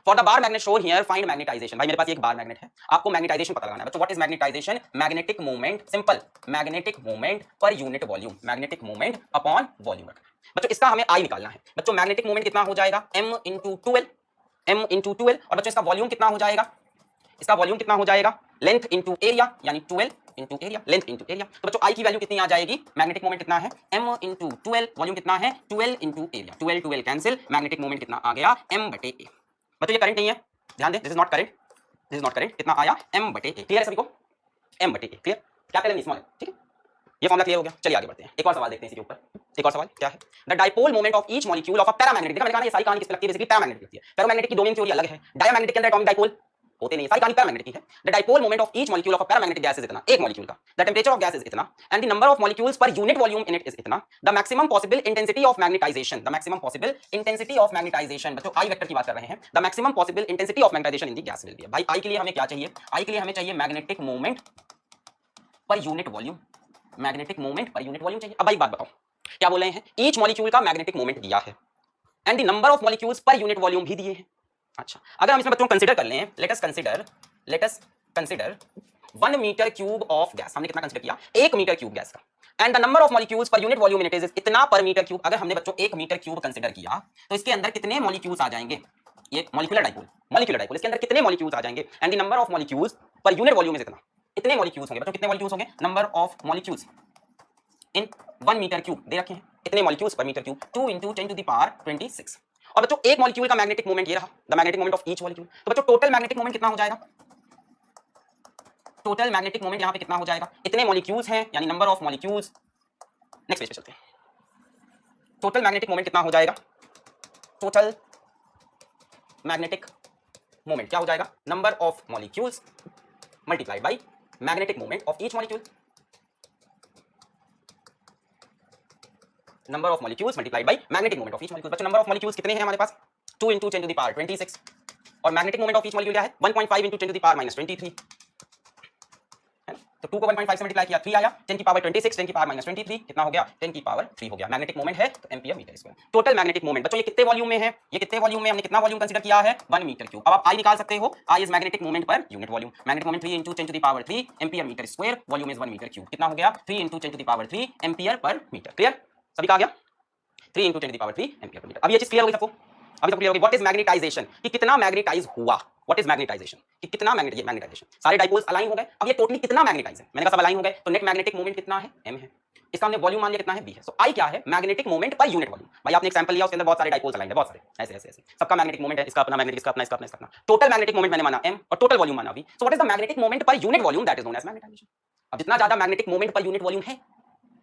for the bar magnet shown here find magnetization. भाई मेरे पास एक बार मैग्नेट है, आपको मैग्नेटाइजेशन पता लगाना है बच्चों। What is magnetization, magnetic moment, simple magnetic moment per unit volume, magnetic moment upon volume. बच्चों इसका हमें आई निकालना है बच्चों। मैग्नेटिक मोमेंट कितना हो जाएगा, m इंटू 12, m इंटू 12। और बच्चों इसका वॉल्यूम कितना हो जाएगा, इसका वॉल्यूम कितना हो जाएगा, लेंथ इंटू एरिया, यानी 12 into area, length into area. तो बच्चों आई की वैल्यू कितनी आ जाएगी, मैग्नेटिक मोमेंट कितना है, m इंटू 12, वॉल्यूम कितना है 12 into area, 12 12 cancel, magnetic moment कितना आ गया, m बटे a। बच्चों ये करंट नहीं है, ध्यान दें, this is not current, this is not current, कितना आया m बटे a, क्लियर है सभी को, m बटे a, क्लियर, कैपिटल स्मॉल, ठीक है, ये फॉर्मूला क्लियर हो गया। चलिए आगे बढ़ते हैं, एक और सवाल देखते हैं इसके ऊपर। एक और सवाल क्या है, the dipole moment of each molecule of a paramagnetic, देखा मैंने कहा ये सारी कहानी किस पे लगती है, बेसिकली पैरामैग्नेटिक लगती है, पैरामैग्नेटिक की डोमेन थ्योरी अलग है, डायमैग्नेटिक के अंदर एटॉमिक डाइपोल होते नहीं, सारी कहानी पैरामैग्नेटिक की है। The dipole moment of each molecule of a paramagnetic gas is इतना, एक मॉलिक्यूल का, the temperature of gas is इतना, and the number of molecules per unit volume in it is इतना, the maximum possible intensity of magnetization, the maximum possible intensity of magnetisation, बच्चों I vector की बात कर रहे हैं, the maximum possible intensity of magnetization in the gas will be, भाई आई के लिए हमें क्या चाहिए, आई के लिए हमें चाहिए magnetic moment per unit volume, magnetic moment per unit volume चाहिए। अब भाई बात बताओ, क्या बोल रहे हैं, ईच मॉलिक्यूल का मैग्नेटिक मोमेंट दिया है and the number of molecules per unit volume भी दिए हैं। अच्छा, अगर हम इसमें बच्चों कंसीडर कर लें, let us consider 1 metre cube of gas, हमने कितना कंसीडर किया, 1 मीटर क्यूब गैस का, and the number of molecules per unit volume in it is इतना पर मीटर क्यूब। अगर हमने बच्चों 1 मीटर क्यूब कंसीडर किया तो इसके अंदर कितने मॉलिक्यूल्स आ जाएंगे, ये मॉलिक्यूलर डाइपोल, इसके अंदर कितने मॉलिक्यूल्स आ जाएंगे, and the number of molecules per unit volume is इतना, इतने मॉलिक्यूल्स होंगे बच्चों, कितने मॉलिक्यूल्स होंगे, number of molecules in 1 metre cube दे रखे हैं, इतने मॉलिक्यूल्स पर मीटर क्यूब, 2 × 10⁻26। और बच्चों एक मॉलिक्यूल का मैग्नेटिक मोमेंट ये रहा, the magnetic moment of each molecule, तो बच्चों टोटल मैग्नेटिक मोमेंट कितना हो जाएगा, टोटल मैग्नेटिक मोमेंट यहां पे कितना हो जाएगा, इतने मॉलिक्यूल्स हैं यानी number of molecules, next page पे चलते हैं, टोटल मैग्नेटिक मोमेंट कितना हो जाएगा, टोटल मैग्नेटिक मोमेंट क्या हो जाएगा, number of molecules multiplied by magnetic moment of each molecule, number of molecules multiplied by magnetic moment of each molecule. बच्चों नंबर ऑफ मॉलिक्यूल्स कितने हैं हमारे पास, 2 × 10⁻26, और magnetic moment of each molecule क्या है, 1.5 × 10⁻23, है ना, तो 2 को 1.5 से मल्टीप्लाई किया 3 आया, 10⁻26 10⁻23 कितना हो गया, 10⁻3 हो गया, मैग्नेटिक मोमेंट है तो ampere metre square. Total magnetic moment बच्चों ये कितने वॉल्यूम में है, ये कितने वॉल्यूम में, हमने कितना वॉल्यूम कंसीडर किया है, 1 मीटर क्यूब। अब आप आई निकाल सकते हो, I is magnetic moment per unit volume, magnetic moment 3 × 10⁻3 ampere metre square, volume is 1 metre cube, कितना हो गया 3 × 10⁻3 एम्पीयर पर मीटर, क्लियर, सभी कहा गया 3 × 10⁻3 एम्पीयर पर मीटर। अब ये चीज क्लियर हो गई सबको, अभी तक क्लियर हो गई, व्हाट इज मैग्नेटाइजेशन, कि कितना मैग्नेटाइज हुआ, व्हाट इज मैग्नेटाइजेशन, कि कितना मैग्नेटाइजेशन, सारे डाइपोल्स अलाइन हो गए, अब ये टोटली कितना मैग्नेटाइज है, मैंने कहा सब अलाइन हो गए, तो नेट मैग्नेटिक मोमेंट कितना है, m है, इसका हमने वॉल्यूम मान लिया कितना है, b है, सो I क्या है, magnetic moment per unit volume. भाई आपने एक सैंपल लिया उसके अंदर बहुत सारे डाइपोल्स अलाइन है, बहुत सारे ऐसे ऐसे ऐसे, सबका मैग्नेटिक मोमेंट है, इसका अपना मैग्नेटिक, इसका अपना, इसका अपना, इसका अपना, टोटल मैग्नेटिक मोमेंट मैंने माना m और टोटल वॉल्यूम माना v, so what is the magnetic moment per unit volume, that is known as magnetization. अब जितना ज्यादा magnetic moment per unit volume है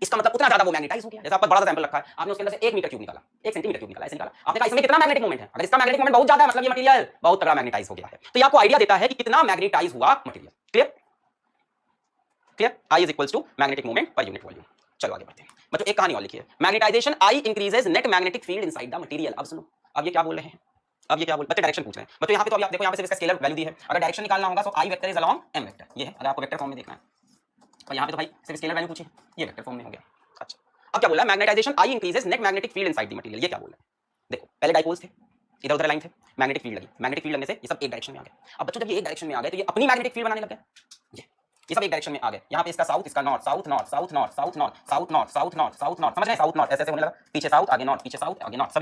इसका मतलब उतना ज्यादा वो मैग्नेटाइज हो गया। जैसे आपका बड़ा सा सैंपल रखा है, आपने उसके अंदर से 1 मीटर क्यूब निकाला, 1 सेंटीमीटर क्यूब निकाला, ऐसे निकाला, आपने कहा इसमें कितना मैग्नेटिक मोमेंट है, अगर इसका मैग्नेटिक मोमेंट बहुत ज्यादा है मतलब ये मटेरियल बहुत तगड़ा मैग्नेटाइज हो गया है, तो ये आपको आइडिया देता है कि कितना मैग्नेटाइज हुआ material, clear, clear, I is equals to magnetic moment per unit volume. चलो आगे बढ़ते हैं बच्चों, एक कहानी और लिखी है, magnetization I increases net magnetic field inside the material. अब सुनो, अब ये क्या बोल रहे हैं, अब ये क्या बोल, बच्चे डायरेक्शन पूछ रहे हैं बच्चों, यहाँ पे तो अभी आप देखो यहाँ पे इसका स्केलर वैल्यू दी है, अगर डायरेक्शन निकालना होगा तो I vector is along m vector, ये है, अगर आपको वेक्टर फॉर्म में देखना है, और यहाँ पे तो भाई सिर्फ स्केलर वैल्यू पूछी है, ये वेक्टर फॉर्म में हो गया। अच्छा, अब क्या बोल रहा है, magnetization I increases net magnetic field inside the material, ये क्या बोल रहा है, देखो पहले डाइपोल्स थे, इधर उधर लाइन थे, मैग्नेटिक फील्ड लगी, मैग्नेटिक फील्ड लगने से ये सब एक डायरेक्शन में आ गए। अब बच्चों जब ये एक डायरेक्शन में आ गए तो ये अपनी मैग्नेटिक फील्ड बनाने लग गए, ये सब एक डायरेक्शन में आ गए, यहाँ पे इसका साउथ, इसका north, south north, south north, south north, south north, south north, south north, समझ रहे हैं, साउथ नॉर्थ ऐसे ऐसे होने लगा, पीछे साउथ आगे नॉर्थ, पीछे साउथ आगे नॉर्थ,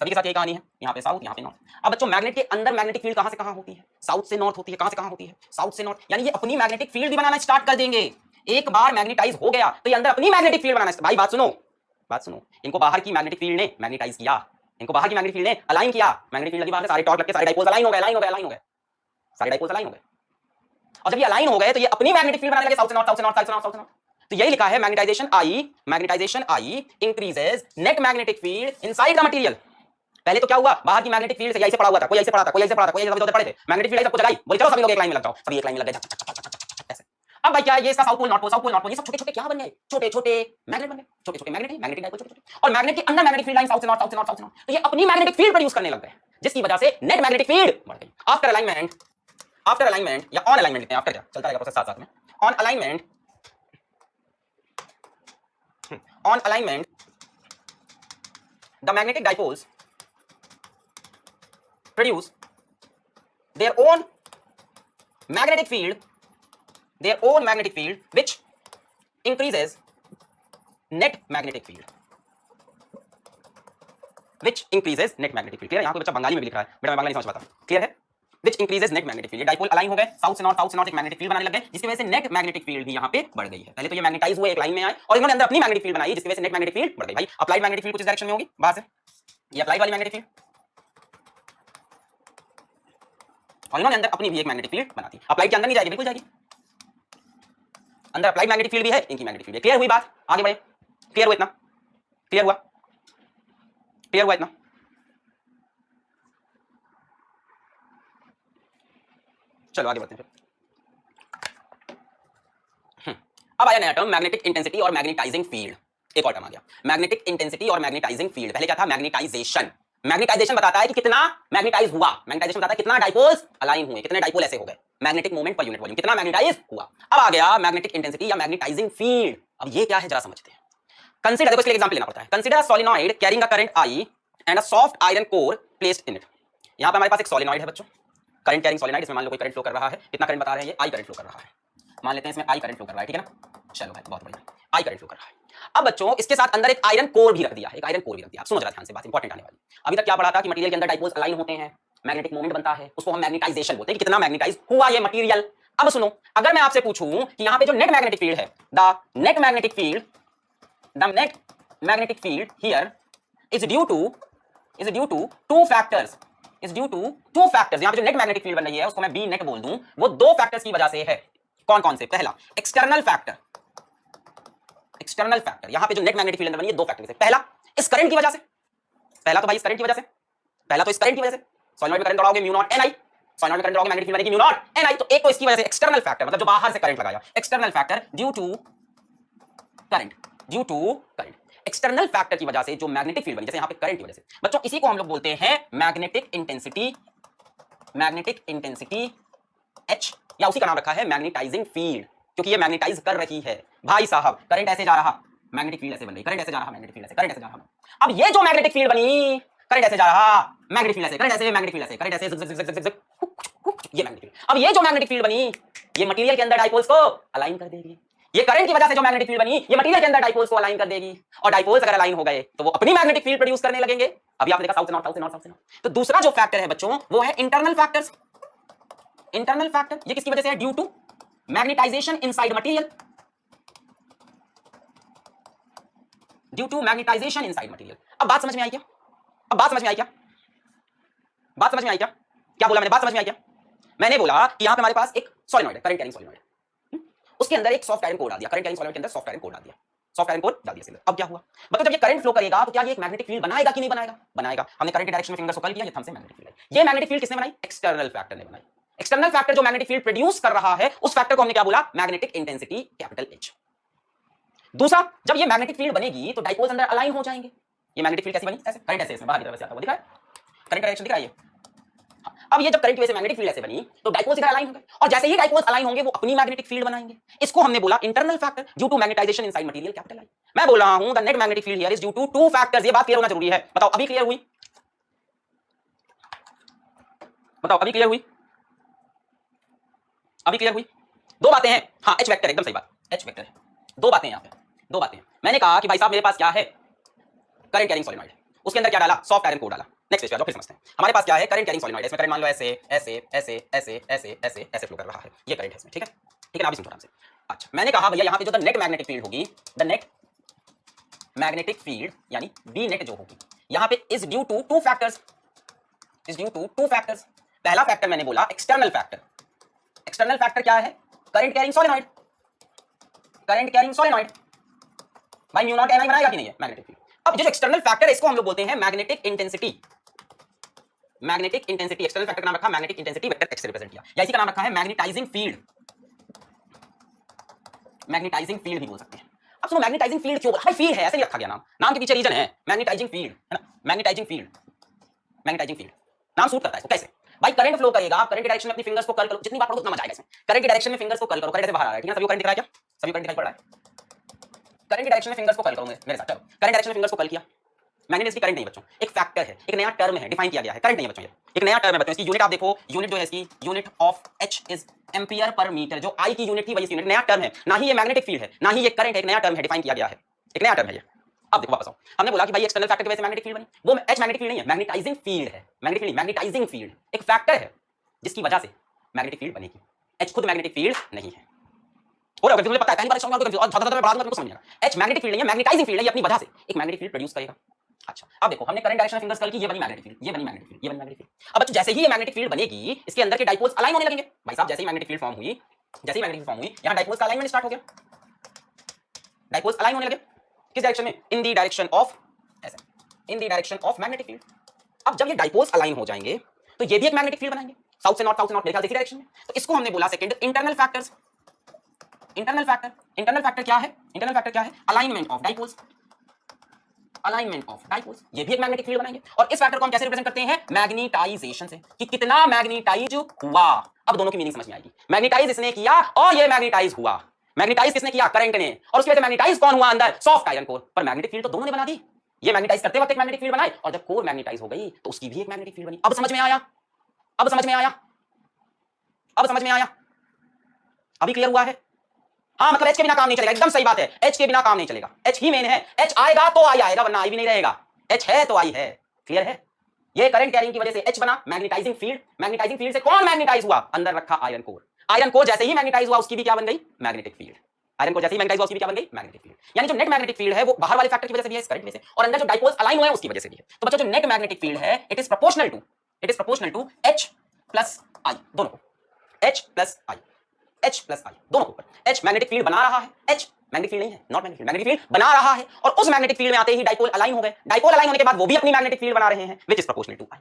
सभी के साथ यही कहानी है, यहाँ पे साउथ यहाँ पे नॉर्थ। अब बच्चों मैग्नेट के अंदर मैग्नेटिक फील्ड कहाँ से कहाँ होती है, साउथ से नॉर्थ होती है, कहाँ से कहाँ होती है, साउथ से नॉर्थ, यानी ये अपनी मैग्नेटिक फील्ड भी बनाना स्टार्ट कर देंगे। एक बार मैग्नेटाइज हो गया तो ये अंदर अपनी मैग्नेटिक फील्ड बनाना, भाई बात सुनो, इनको बाहर की मैग्नेटिक फील्ड ने मैग्नेटाइज किया, इनको बाहर की मैग्नेटिक फील्ड ने अलाइन किया, मैग्नेटिक फील्ड लगी बाहर से, सारे टॉर्क लग के सारे डाइपोल्स अलाइन हो गए, सारे डाइपोल्स अलाइन हो गए, और जब ये अलाइन हो गए तो ये अपनी मैग्नेटिक फील्ड बनाने लगे, साउथ से नॉर्थ, साउथ से नॉर्थ, साउथ से नॉर्थ, साउथ से नॉर्थ। तो यही लिखा है magnetization I increases net magnetic field inside the material. पहले तो क्या हुआ, बाहर की मैग्नेटिक फील्ड से यही से पड़ा हुआ था, कोई ऐसे पड़ा था, कोई ऐसे पड़ा था, कोई ऐसे पड़े थे, मैग्नेटिक फील्ड सबको जगाई, बोले चलो सभी लोग एक लाइन में लग जाओ, सभी एक लाइन में लग गए ऐसे। अब भाई क्या ये इसका south pole north pole, south pole north pole, ये सब छोटे छोटे क्या बन गए, छोटे छोटे मैग्नेट बन गए, छोटे छोटे मैग्नेटिक डाइपोल, छोटे छोटे, और मैग्नेट के अंदर मैग्नेटिक फील्ड लाइन साउथ से नॉर्थ, साउथ से नॉर्थ, साउथ से नॉर्थ, तो ये अपनी मैग्नेटिक फील्ड प्रोड्यूस करने लग गए, जिसकी वजह से नेट मैग्नेटिक फील्ड बढ़ गई। आफ्टर अलाइनमेंट या ऑन अलाइनमेंट लिखते हैं, आफ्टर क्या चलता रहेगा प्रोसेस साथ साथ में, on alignment the magnetic dipoles produce their own magnetic field which increases net magnetic field, clear. यहां पे बच्चा बंगाली में भी लिख रहा है, बेटा मैं बंगाली नहीं समझ पाता, क्लियर है, which increases net magnetic field, dipole align हो गए, साउथ से नॉर्थ एक मैग्नेटिक फील्ड बनाने लग गए, जिसकी वजह से नेट मैग्नेटिक फील्ड भी यहां पे बढ़ गई है। पहले तो ये मैग्नेटाइज हुए एक लाइन में आए और इन्होंने अंदर अपनी मैग्नेटिक फील्ड बनाई, जिसकी वजह से नेट मैग्नेटिक फील्ड बढ़ गई। भाई अप्लाइड मैग्नेटिक फील्ड कुछ इस डायरेक्शन में होगी बाहर से, ये अप्लाइड वाली मैग्नेटिक फील्ड, और इन्होंने अंदर अपनी भी एक मैग्नेटिक फील्ड बनाती है। अप्लाइड के अंदर नहीं जाएगी, बिल्कुल जाएगी, अंदर अप्लाइड मैग्नेटिक फील्ड भी है, इनकी मैग्नेटिक फील्ड है। क्लियर हुई बात? आगे बढ़े, क्लियर हुआ इतना? क्लियर हुआ? क्लियर हुआ इतना? चलो आगे बढ़ते हैं फिर। अब आया नया टर्म मैग्नेटिक इंटेंसिटी और मैग्नेटाइजिंग फील्ड। एक और टर्म आ गया मैग्नेटिक इंटेंसिटी और मैग्नेटाइजिंग फील्ड। पहले क्या था? मैग्नेटाइजेशन। मैग्नेटाइजेशन बताता है कि कितना मैग्नेटाइज हुआ, मैग्नेटाइजेशन बताता है कितना डाइपोल्स अलाइन हुए, कितने डाइपोल ऐसे हो गए, magnetic moment per unit volume, कितना मैग्नेटाइज हुआ। अब आ गया मैग्नेटिक इंटेंसिटी या मैग्नेटाइजिंग फील्ड। अब ये क्या है जरा समझते हैं। कंसीडर, देखो इसके लिए एग्जांपल लेना पड़ता है। Consider a solenoid carrying a current I and a soft iron core placed in it. यहां पे हमारे पास एक सोलेनॉइड है बच्चों, करंट कैरिंग सोलेनॉइड। इसमें मान लो कोई करंट फ्लो कर रहा है, कितना करंट बता रहे हैं ये? आई करंट फ्लो कर रहा है। मान लेते हैं इसमें आई करंट फ्लो कर रहा है, ठीक है ना? चलो भाई बहुत बढ़िया, आई करंट फ्लो कर रहा है। अब बच्चों इसके साथ अंदर एक आयरन कोर भी रख दिया है, एक आयरन कोर भी रख दिया। सुनो जरा ध्यान से, बात इंपॉर्टेंट आने वाली। अभी तक क्या पढ़ा था कि मटेरियल के अंदर डाइपोल्स अलाइन होते हैं, मैग्नेटिक मोमेंट बनता है, उसको हम मैग्नेटाइजेशन बोलते हैं कि कितना मैग्नेटाइज हुआ ये मटेरियल। अब सुनो, अगर मैं आपसे पूछूं कि यहां पे जो नेट मैग्नेटिक फील्ड है, the net magnetic field, the net magnetic field here is due to two factors, is due to two factors. यहां पे जो नेट मैग्नेटिक फील्ड बन रही है उसको मैं बी नेट बोल दूं, वो दो फैक्टर्स की वजह से है। कौन कौन से? पहला एक्सटर्नल फैक्टर, एक्सटर्नल फैक्टर। यहां पे जो नेट मैग्नेटिक फील्ड बनी है दो फैक्टर से। पहला इस करंट की वजह से, पहला तो भाई इस करंट की वजह से, पहला तो इस करंट की वजह से। सोलेनॉइड में करंट दौड़ाओगे mu naught N I, solenoid में करंट दौड़ाओगे मैग्नेटिक फील्ड बनेगी म्यू नॉट एन आई। तो एक तो इसकी वजह से एक्सटर्नल फैक्टर, मतलब जो बाहर से करंट लगाया, external factor due to current, due to current. External factor की वजह से जो मैग्नेटिक फील्ड बनी, जैसे यहां पे करंट की वजह से बच्चों, इसी को हम लोग बोलते हैं magnetic intensity, magnetic intensity H, या उसी का नाम रखा है मैग्नेटाइजिंग फील्ड, क्योंकि ये मैग्नेटाइज कर रही है। भाई साहब करंट ऐसे जा रहा, मैग्नेटिक फील्ड ऐसे बन रही, करंट ऐसे जा रहा, मैग्नेटिक फील्ड ऐसे, करंट ऐसे जा रहा। अब ये जो मैग्नेटिक फील्ड बनी, करंट ऐसे जा रहा, मैग्नेटिक फील्ड ऐसे, करंट ऐसे, मैग्नेटिक फील्ड ऐसे, करंट ऐसे, ये मैग्नेटिक फील्ड। अब ये जो मैग्नेटिक फील्ड बनी, ये मटेरियल के अंदर डाइपोल्स को अलाइन कर देगी। ये करंट की वजह से जो मैग्नेटिक फील्ड बनी, ये मटेरियल के अंदर डाइपोल्स को अलाइन कर देगी। और डाइपोल्स अगर अलाइन हो गए तो वो अपनी मैग्नेटिक फील्ड प्रोड्यूस करने लगेंगे। अभी आपने देखा साउथ से नॉर्थ, साउथ से नॉर्थ, साउथ से नॉर्थ। तो दूसरा जो फैक्टर है बच्चों वो है इंटरनल फैक्टर्स। इंटरनल फैक्टर ये किसकी वजह से है? Due to magnetization inside material, due to magnetization inside material. अब बात समझ में आई क्या? अब बात समझ में आई क्या? बात समझ में आई क्या? क्या बोला मैंने? बात समझ में आई क्या? मैंने बोला कि यहां पे हमारे पास एक सोलेनॉइड है, करंट कैरिंग सोलेनॉइड, उसके अंदर एक सॉफ्ट आयरन कोर डाल दिया, करंट कैरिंग सोलेनॉइड के अंदर सॉफ्ट आयरन कोर डाल दिया, सॉफ्ट आयरन कोर डाल दिया इसके अंदर। अब क्या हुआ? मतलब जब ये करंट फ्लो करेगा तो क्या ये एक मैग्नेटिक फील्ड बनाएगा कि नहीं बनाएगा? बनाएगा। हमने करंट के डायरेक्शन में फिंगर को कर्ल किया, ये थंब से मैग्नेटिक फील्ड है। ये मैग्नेटिक फील्ड किसने बनाई? एक्सटर्नल फैक्टर ने बनाई। एक्सटर्नल फैक्टर जो मैग्नेटिक फील्ड प्रोड्यूस कर रहा है, उस फैक्टर को हमने क्या बोला? Magnetic intensity, capital H. दूसरा, जब ये मैग्नेटिक फील्ड बनेगी तो डाइपोल्स अंदर अलाइन हो जाएंगे। ये मैग्नेटिक फील्ड कैसी बनी? ऐसे, करंट ऐसे इसमें बाहर की तरफ से आता हुआ दिख रहा है, करंट डायरेक्शन दिख रहा है ये। अब ये जब करंट की वजह से मैग्नेटिक फील्ड ऐसे बनी तो डाइपोल्स इधर अलाइन होंगे, और जैसे ही डाइपोल्स अलाइन होंगे वो अपनी मैग्नेटिक फील्ड बनाएंगे। इसको हमने बोला internal factor due to magnetization inside material, capital I. मैं बोल रहा हूं the net magnetic field here is due to two factors. ये बात क्लियर होना जरूरी है। बताओ अभी क्लियर हुई? बताओ अभी क्लियर हुई? अभी क्लियर हुई? दो बातें हैं। हाँ एच वेक्टर, एकदम सही बात, एच वेक्टर है। दो बातें यहां पे, दो बातें। मैंने कहा कि भाई साहब मेरे पास क्या है? करंट कैरिंग सोलेनॉइड, उसके अंदर क्या डाला? सॉफ्ट आयरन कोर डाला। नेक्स्ट पेज पे आ जाओ, फिर समझते हैं। हमारे पास क्या है? करंट कैरिंग सोलेनॉइड, इसमें करंट मान लो ऐसे ऐसे ऐसे ऐसे ऐसे ऐसे ऐसे फ्लो कर रहा है, ये करंट है इसमें, ठीक है? ठीक है ना? अभी सुनो आराम से। अच्छा मैंने कहा भैया यहाँ पे जो द नेट मैग्नेटिक फील्ड होगी, द नेट मैग्नेटिक फील्ड यानी बी नेट जो होगी, यहाँ पे is due to two factors, is due to two factors. पहला फैक्टर मैंने बोला एक्सटर्नल फैक्टर। एक्सटर्नल फैक्टर क्या है? Current carrying solenoid, current carrying solenoid. भाई म्यू नॉट एन आई बनाएगा कि नहीं है मैग्नेटिक फील्ड। अब जो एक्सटर्नल फैक्टर है इसको हम लोग बोलते हैं magnetic intensity, magnetic intensity. External factor का नाम रखा मैग्नेटिक इंटेंसिटी, वेक्टर एक्स से रिप्रेजेंट किया, या इसी का नाम रखा है मैग्नेटाइजिंग फील्ड, मैग्नेटाइजिंग फील्ड भी बोल सकते हैं। अब सुनो मैग्नेटाइजिंग फील्ड क्यों? भाई फील्ड है, ऐसे ही रखा गया नाम, नाम के पीछे रीजन है। मैग्नेटाइजिंग फील्ड है ना, मैग्नेटाइजिंग फील्ड, मैग्नेटाइजिंग फील्ड नाम सूट करता है इसको। कैसे? भाई करंट फ्लो करेगा, करंट के डायरेक्शन में अपनी फिंगर्स को कर्ल करो, जितनी बार पढ़ो उतना मजा आएगा इसमें। करंट के डायरेक्शन में फिंगर्स को कर्ल करो, करंट ऐसे बाहर आ रहा है, ठीक है? सभी को करंट दिख रहा है क्या? सभी को करंट दिखाई पड़ रहा है? करंट के डायरेक्शन में फिंगर्स को कर्ल करो मेरे साथ, चलो। करंट डायरेक्शन में फिंगर्स को कर्ल किया, मैग्नेटिक करंट नहीं बच्चों, एक फैक्टर है, एक नया टर्म है, डिफाइन किया गया है। करंट नहीं है बच्चों, ये एक नया टर्म है बच्चों। इसकी यूनिट आप देखो, यूनिट जो है इसकी, unit of H is ampere per metre. जो आई की यूनिट थी वही यूनिट, नया टर्म है। ना ही ये मैग्नेटिक फील्ड है, ना ही ये करंट है, एक नया टर्म है, डिफाइन किया गया है, एक नया टर्म है ये। अब देखो वापस आओ, हमने बोला कि भाई एक्सटर्नल फैक्टर की वजह से मैग्नेटिक फील्ड बनी, वो एच मैग्नेटिक फील्ड नहीं है, मैग्नेटाइजिंग फील्ड है। मैग्नेटिक फील्ड, मैग्नेटाइजिंग फील्ड एक फैक्टर है जिसकी वजह से मैग्नेटिक फील्ड बनेगी। एच खुद मैग्नेटिक फील्ड नहीं है। और अगर मुझे पता है पहली बार समझ में और ज्यादा मैं बड़ा दूंगा तुमको समझ में आएगा। एच मैग्नेटिक फील्ड नहीं है, मैग्नेटाइजिंग फील्ड है, ये अपनी वजह से एक मैग्नेटिक फील्ड प्रोड्यूस करेगा। अच्छा, अब देखो हमने करंट डायरेक्शन में फिंगर्स कल की, ये बनी मैग्नेटिक फील्ड, ये बनी मैग्नेटिक फील्ड, ये बनी मैग्नेटिक फील्ड। अब बच्चों जैसे ही ये मैग्नेटिक फील्ड बनेगी, इसके अंदर के डाइपोल्स अलाइन होने लगेंगे। भाई साहब जैसे ही मैग्नेटिक फील्ड फॉर्म हुई, जैसे ही मैग्नेटिक फील्ड फॉर्म हुई, यहां डाइपोल्स का अलाइनमेंट स्टार्ट हो गया। डाइपोल्स अलाइन होने लगे किस डायरेक्शन में? इन द डायरेक्शन ऑफ, ऐसे, इन the direction of magnetic field. अब जब ये डाइपोल्स अलाइन हो जाएंगे तो ये भी एक मैग्नेटिक फील्ड बनाएंगे, साउथ से नॉर्थ, साउथ से नॉर्थ, मेरे ख्याल से इसी डायरेक्शन में। तो इसको हमने बोला second internal factors. Internal factor, internal factor क्या है? इंटरनल फैक्टर क्या है? Alignment of dipoles, alignment of dipoles, ये भी एक मैग्नेटिक फील्ड बनाएंगे। और इस फैक्टर को हम कैसे रिप्रेजेंट करते हैं? मैग्नेटाइजेशन से, कि कितना मैग्नेटाइज हुआ। अब दोनों की मीनिंग समझ में आएगी। मैग्नेटाइज इसने किया और ये मैग्नेटाइज हुआ। मैग्नेटाइज किसने किया? करंट ने। और उसकी वजह से मैग्नेटाइज कौन हुआ? अंदर सॉफ्ट आयरन कोर। पर मैग्नेटिक फील्ड तो दोनों ने बना दी। ये मैग्नेटाइज करते वक्त एक मैग्नेटिक फील्ड बनाई, और जब कोर मैग्नेटाइज हो गई तो उसकी भी एक मैग्नेटिक फील्ड बनी। अब समझ में आया? अब समझ में आया? अब समझ में आया? अभी क्लियर हुआ है? हाँ, मतलब एच के बिना काम नहीं चलेगा। एकदम सही बात है, एच के बिना काम नहीं चलेगा। एच ही मेन है। एच आएगा तो आई आएगा, वरना आई भी नहीं रहेगा। एच है तो आई है। क्लियर है? ये करंट कैरिंग की वजह से एच बना, मैग्नेटाइजिंग फील्ड। मैग्नेटाइजिंग फील्ड से कौन मैग्नेटाइज हुआ? अंदर रखा आयरन कोर। आयरन कोर जैसे ही मैग्नेटाइज हुआ उसकी भी क्या बन गई? Magnetic field. आयरन कोर जैसे ही मैग्नेटाइज हुआ उसकी भी क्या बन गई? Magnetic field. यानी जो नेट मैग्नेटिक फील्ड है वो बाहर वाले फैक्टर की वजह से भी है, इस करंट में से, और अंदर जो डाइपोल्स अलाइन हुए हैं उसकी वजह से भी है। तो बच्चों जो नेट मैग्नेटिक फील्ड है it is proportional to H plus I, दोनों को, H plus I, H plus I, दोनों को। एच मैग्नेटिक फील्ड बना रहा है, एच मैग्नेटिक फील्ड नहीं है, not magnetic field, magnetic field बना रहा है, और उस मैग्नेटिक फील्ड में आते ही डाइपोल अलाइन हो गए। डाइपोल अलाइन होने के बाद वो भी अपनी मैग्नेटिक फील्ड बना रहे हैं, which is proportional to I.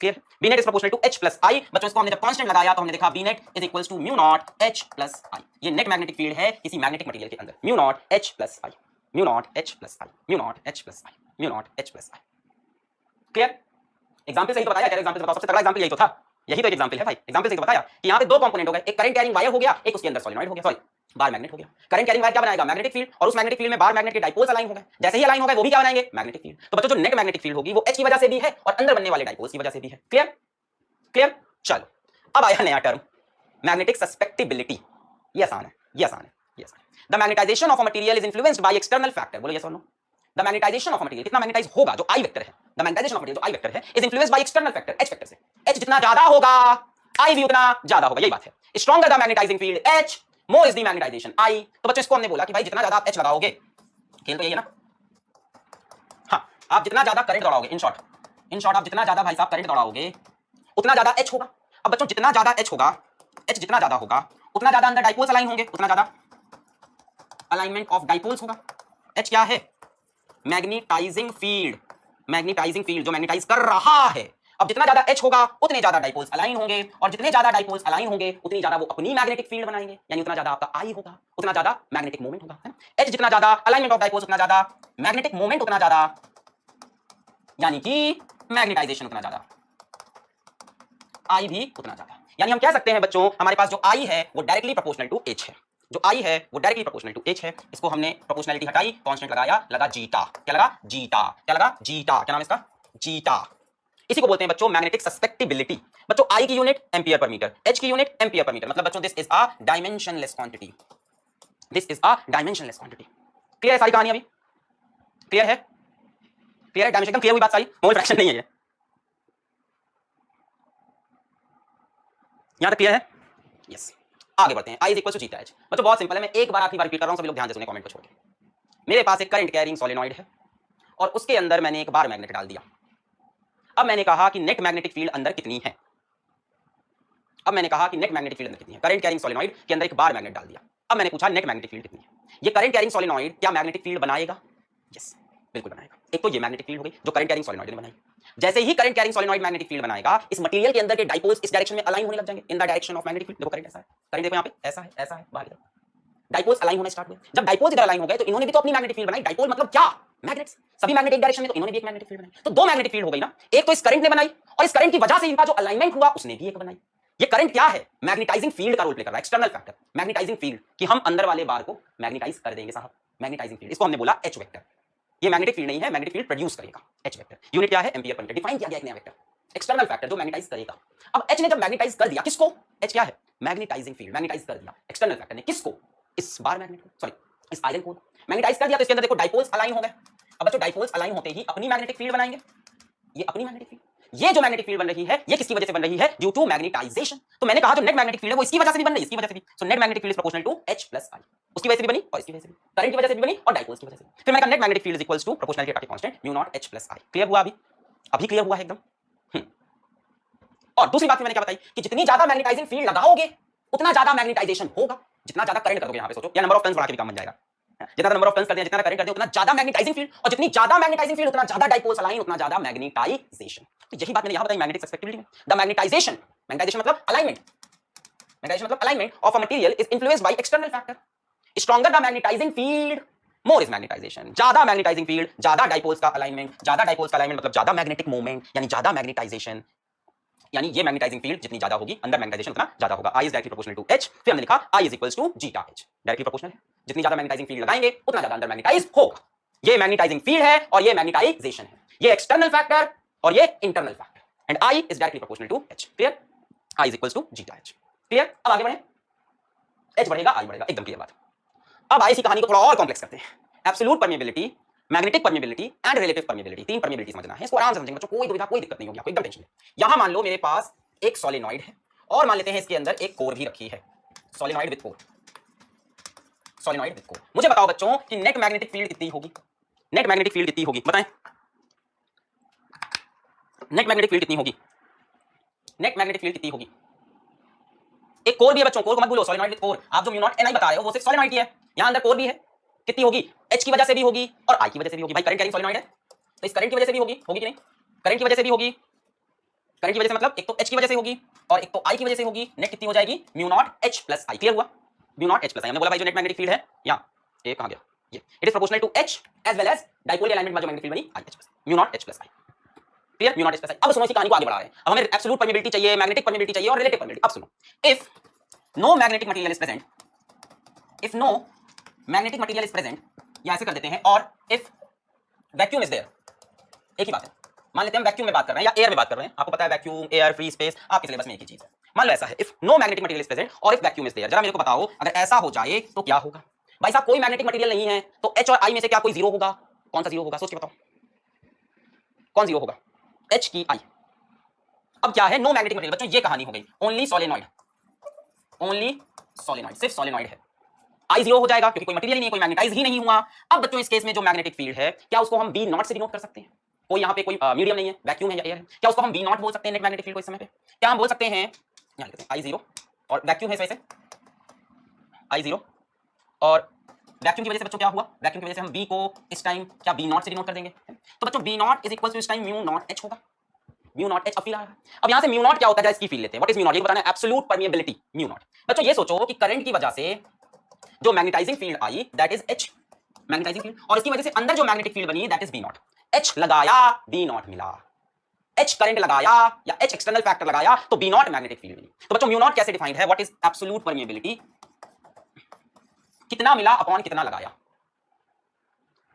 Clear? b net is proportional to h plus i। बच्चों इसको हमने जब कांस्टेंट लगाया तो हमने देखा b net is equals to mu naught h plus i। ये नेट मैग्नेटिक फील्ड है किसी मैग्नेटिक मटेरियल के अंदर, mu naught h plus i, mu naught h plus i, mu naught h plus i, mu naught h plus i। Clear? Example से ही तो बताया, क्या एग्जांपल से बताओ, सबसे तगड़ा एग्जांपल यही तो था, यही तो एक एग्जांपल है भाई। एग्जांपल से ही तो बताया कि यहां पे दो कंपोनेंट हो गए, एक करंट कैरिंग वायर हो गया, एक उसके अंदर सोलेनॉइड हो गया, सॉरी बार मैग्नेट हो गया। करंट कैरिंग वायर क्या बनाएगा? मैग्नेटिक फील्ड, और उस मैग्नेटिक फील्ड में बार मैग्नेट के डाइपोल्स अलाइन हो गए। जैसे ही अलाइन हो गए वो भी क्या बनाएंगे? Magnetic field. तो बच्चों जो नेट मैग्नेटिक फील्ड होगी वो एच की वजह से भी है और अंदर बनने वाले डाइपोल्स की वजह से भी है। क्लियर? क्लियर? चलो अब आया नया टर्म, मैग्नेटिक सस्पेक्टिबिलिटी। ये आसान है, ये आसान है, ये आसान है। The magnetization of a material is influenced by external factor. बोलो यस और no. The magnetization of a material, कितना मैग्नेटाइज होगा, जो आई वेक्टर है, द मैग्नेटाइजेशन ऑफ मटेरियल जो आई वेक्टर है, is influenced by external factor, H factor से। H जितना ज्यादा होगा आई भी उतना ज्यादा होगा, यही बात है। Stronger the magnetizing field H, more is the magnetization I. तो बच्चों इसको हमने बोला कि भाई जितना ज्यादा आप एच लगाओगे, खेल तो यही है ना, हाँ, आप जितना ज्यादा करंट दौड़ाओगे, इन शॉर्ट आप जितना ज्यादा भाई साहब करंट दौड़ाओगे उतना ज्यादा एच होगा। अब बच्चों जितना ज्यादा एच होगा, एच जितना ज्यादा होगा उतना ज्यादा अंदर डाइपोल्स अलाइन होंगे, उतना ज्यादा अलाइनमेंट ऑफ डाइपोल्स होगा। एच क्या है? मैग्नेटाइजिंग फील्ड, मैग्नेटाइजिंग फील्ड जो मैग्नेटाइज कर रहा है। अब जितना ज्यादा एच होगा उतने ज्यादा डाइपोल्स अलाइन होंगे, और जितने ज्यादा डाइपोल्स अलाइन होंगे उतनी ज्यादा वो अपनी मैग्नेटिक फील्ड बनाएंगे, यानी उतना ज्यादा आपका आई होगा, उतना ज्यादा मैग्नेटिक मोमेंट होगा, है ना। एच जितना ज्यादा अलाइनमेंट ऑफ डाइपोल्स उतना ज्यादा मैग्नेटिक मोमेंट उतना ज्यादा, यानी कि मैग्नेटाइजेशन उतना ज्यादा, आई भी उतना ज्यादा। यानी हम कह सकते हैं बच्चों हमारे पास जो आई है वो डायरेक्टली प्रोपोर्शनल टू एच है, जो आई है वो डायरेक्टली प्रोपोर्शनल टू एच है। इसको हमने प्रोपोर्शनलिटी हटाई, कांस्टेंट लगाया, लगा जीटा। क्या लगा? जीटा। क्या लगा? जीटा। क्या नाम है इसका? जीटा। इसी को बोलते हैं बच्चों मैग्नेटिक सस्पेक्टिबिलिटी। बच्चों आई की unit ampere per metre, H की यूनिट एम्पियर पर मीटर। मतलब बच्चों this is a dimensionless quantity, this is a dimensionless quantity. Clear है सारी कहानी? अभी क्लियर है? क्लियर है? डायमेंशन एकदम क्लियर हुई बात सारी, मोल फ्रैक्शन नहीं है ये। यहां तक क्लियर है? यस। आगे बढ़ते हैं। I is equal to zeta H. बच्चों बहुत सिंपल है, मैं एक बार आखिरी बार रिपीट कर रहा हूं, सभी लोग ध्यान से सुने कमेंट को छोड़ के। मेरे पास एक करंट कैरिंग सोलेनॉइड है और उसके अंदर मैंने एक बार मैग्नेट डाल दिया। अब मैंने कहा कि नेट मैग्नेटिक फील्ड अंदर कितनी है। अब मैंने कहा कि नेट मैग्नेटिक फील्ड अंदर कितनी है। करंट कैरिंग सोलेनॉइड के अंदर एक बार मैग्नेट डाल दिया। अब मैंने पूछा नेट मैग्नेटिक फील्ड कितनी है। ये करंट कैरिंग सोलेनॉइड क्या मैग्नेटिक फील्ड बनाएगा? यस, बिल्कुल बनाएगा। एक तो ये मैग्नेटिक फील्ड हो गई जो करंट कैरिंग सोलेनॉइड ने बनाई। जैसे ही current carrying solenoid magnetic field बनाएगा, इस मटेरियल के अंदर के डाइपोल्स इस डायरेक्शन में अलाइन होने लग जाएंगे, इन the direction of magnetic field. देखो करंट ऐसा है, करंट देखो यहाँ पे ऐसा है बाहर इधर। डाइपोल्स अलाइन होने स्टार्ट हुए। जब डाइपोल्स इधर अलाइन हो गए तो इन्होंने भी तो अपनी मैग्नेटिक फील्ड बनाई। डाइपोल मतलब क्या? मैग्नेट्स, सभी मैग्नेट एक डायरेक्शन में, तो इन्होंने भी एक मैग्नेटिक फील्ड बनाई। तो दो मैग्नेटिक फील्ड हो गई ना। एक तो इस करंट ने बनाई और इस करंट की वजह से इनका जो अलाइनमेंट हुआ उसने भी एक बनाई। ये करंट क्या है? मैग्नेटाइजिंग फील्ड का रोल प्ले कर रहा है, एक्सटर्नल फैक्टर मैग्नेटाइजिंग फील्ड, कि हम अंदर वाले बार को मैग्नेटाइज कर देंगे साहब, मैग्नेटाइजिंग फील्ड। इसको हमने बोला एच वेक्टर। ये मैग्नेटिक फील्ड नहीं है, मैग्नेटिक फील्ड प्रोड्यूस करेगा, एच वेक्टर। यूनिट क्या है? Ampere per metre. डिफाइन किया गया एक नया वेक्टर, एक्सटर्नल फैक्टर जो मैग्नेटाइज करेगा। अब एच ने जब मैग्नेटाइज कर दिया, किसको? एच क्या है? मैग्नेटाइजिंग फील्ड, मैग्नेटाइज कर दिया एक्सटर्नल फैक्टर ने। किसको? इस बार मैग्नेट को, सॉरी इस आयरन को मैग्नेटाइज कर दिया। तो इसके अंदर देखो डाइपोल्स अलाइन हो गए। अब बच्चों डाइपोल्स अलाइन होते ही अपनी मैग्नेटिक फील्ड बनाएंगे, ये अपनी मैग्नेटिक फील्ड। ये जो मैग्नेटिक फील्ड बन रही है ये किसकी वजह से बन रही है? Due to magnetization. तो मैंने कहा जो नेट मैग्नेटिक फील्ड है वो इसकी वजह से भी बन रही है, इसकी वजह से भी। So net magnetic field is proportional to H plus I। उसकी वजह से भी बनी और इसकी वजह से भी, करंट की वजह से भी बनी और डाइपोल्स की वजह से। फिर मैंने कहा net magnetic field is equals to proportionality का constant mu naught H plus I। Clear हुआ? अभी क्लियर हुआ है एकदम। और दूसरी बात मैंने क्या बताई कि जितनी ज्यादा मैग्नेटाइजिंग फील्ड लगाओगे उतना ज्यादा मैग्नेटाइजेशन होगा। जितना ज्यादा करंट करोगे, यहां पे सोचो, या नंबर ऑफ टर्न्स बढ़ा के भी काम बन जाएगा। जितना नंबर ऑफ टर्न्स करते हैं, जितना करंट करते हैं, उतना ज्यादा मैग्नेटाइजिंग फील्ड, और जितनी ज्यादा मैग्नेटाइजिंग फील्ड उतना ज्यादा डाइपोल्स अलाइन, उतना ज्यादा मैग्नेटाइजेशन। तो यही बात मैंने यहां बताई मैग्नेटिक सस्पेक्टिबिलिटी में। द मैग्नेटाइजेशन, मैग्नेटाइजेशन मतलब अलाइनमेंट, मैग्नेटाइजेशन मतलब alignment of a material is influenced by external factor. Stronger the magnetizing field, more is magnetization. ज्यादा मैग्नेटाइजिंग फील्ड, ज्यादा डाइपोल्स का अलाइनमेंट, ज्यादा डाइपोल्स का अलाइनमेंट मतलब ज्यादा मैग्नेटिक मूवमेंट, यानी ज्यादा मैग्नेटाइजेशन। यानी ये मैग्नेटाइजिंग फील्ड जितनी ज्यादा होगी, अंदर मैग्नेटाइजेशन उतना ज्यादा होगा। I is directly proportional to H। फिर हमने लिखा I is equals to zeta H, directly proportional है। जितनी ज्यादा मैग्नेटाइजिंग फील्ड लगाएंगे उतना ज्यादा अंदर मैग्नेटाइज होगा। ये मैग्नेटाइजिंग फील्ड है और ये मैग्नेटाइजेशन है। ये एक्सटर्नल फैक्टर और ये internal factor, and I is directly proportional to H। Clear? I is equals to zeta H। Clear? अब आगे बढ़े, H बढ़ेगा I बढ़ेगा, एकदम क्लियर बात। अब I की कहानी को थोड़ा और कॉम्प्लेक्स करते हैं। Absolute permeability, magnetic permeability and relative permeability, तीन परमेबिलिटी समझना है। इसको आराम से समझेंगे बच्चों, कोई दुविधा कोई दिक्कत नहीं होगी आपको, एकदम टेंशन नहीं। यहां मान लो मेरे पास एक सोलेनॉइड है और मान लेते हैं इसके अंदर एक कोर भी रखी है, solenoid with core, solenoid with core. मुझे बताओ बच्चों कि नेट मैग्नेटिक फील्ड कितनी होगी? नेट मैग्नेटिक फील्ड कितनी होगी बताएं? नेट मैग्नेटिक फील्ड कितनी होगी? नेट मैग्नेटिक फील्ड कितनी होगी? एक कोर भी है बच्चों, कोर को मत भूलो, सोलेनॉइड विद कोर। आप जो म्यू नॉट Ni बता रहे हो वो सिर्फ सोलेनॉइड की है, यहां अंदर कोर भी है। कितनी होगी? H की वजह से भी होगी और I की वजह से भी होगी। भाई करंट कैरिंग सोलेनॉइड है तो इस करंट की वजह से भी होगी, होगी कि नहीं? करंट की वजह से भी होगी। करंट की वजह से मतलब एक तो H की वजह से होगी और एक तो I की वजह से होगी। नेट कितनी हो जाएगी? Mu naught H plus I। Clear हुआ? Mu naught H plus I। हमने बोला भाई जो नेट मैग्नेटिक फील्ड है, यहां ये कहां गया? ये it is proportional to H as well as dipole alignment में जो मैग्नेटिक फील्ड बनी I H plus mu naught H plus I। Clear? Mu naught H plus I। अब सुनो इसी कहानी को आगे बढ़ा रहे हैं। अब हमें एब्सोल्यूट परमेबिलिटी चाहिए, मैग्नेटिक परमेबिलिटी चाहिए और रिलेटिव परमेबिलिटी। अब सुनो, if no magnetic material is present, if no magnetic material is present, या ऐसे कर देते हैं, और इफ वैक्यूम इज देयर, एक ही बात है। मान लेते हैं हम वैक्यूम में बात कर रहे हैं या एयर में बात कर रहे हैं, आपको पता है वैक्यूम, एयर, फ्री स्पेस आपके सिलेबस में एक ही चीज है। मान लो ऐसा है, if no magnetic material is present और इफ वैक्यूम इज देयर। जरा मेरे को बताओ अगर ऐसा हो जाए तो क्या होगा? भाई साहब कोई मैग्नेटिक मटेरियल नहीं है तो H और I में से क्या कोई जीरो होगा? कौन सा जीरो होगा? सोच के बताओ, कौन जीरो होगा? H की I। अब क्या है? नो मैग्नेटिक मटेरियल बच्चों, ये कहानी हो गई। ओनली सोलेनॉइड, ओनली सोलेनॉइड, सिर्फ सोलेनॉइड है। I जीरो हो जाएगा क्योंकि कोई मटेरियल ही नहीं है, कोई मैग्नेटाइज ही नहीं हुआ। अब बच्चों इस केस में जो मैग्नेटिक फील्ड है, क्या उसको हम B नॉट से डिनोट कर सकते हैं? कोई यहाँ पे कोई मीडियम नहीं है, वैक्यूम है या एयर है, क्या उसको हम B नॉट बोल सकते हैं नेट मैग्नेटिक फील्ड को इस समय पे? क्या हम बोल सकते हैं? यहाँ लिखते हैं I जीरो और वैक्यूम है इस वजह से I जीरो, और वैक्यूम की वजह से बच्चों क्या हुआ? वैक्यूम की वजह से हम B को इस टाइम क्या B नॉट से डिनोट कर देंगे? तो बच्चों B naught is equal to इस टाइम म्यू नॉट H होगा। म्यू नॉट H अब फील आ रहा है। अब यहाँ से म्यू नॉट क्या होता है, इसकी फील लेते हैं। What is mu naught? ये बताना है। Absolute permeability mu naught. बच्चों ये सोचो कि करंट की वजह से जो मैग्नेटाइजिंग फील्ड आई that is H, magnetizing field, और इसकी वजह से अंदर जो मैग्नेटिक फील्ड बनी that is B naught. H लगाया B नॉट मिला, H करंट लगाया या H एक्सटर्नल फैक्टर लगाया तो B नॉट मैग्नेटिक फील्ड मिली। तो बच्चों म्यू नॉट कैसे डिफाइंड है? What is absolute permeability? कितना मिला अपॉन कितना लगाया,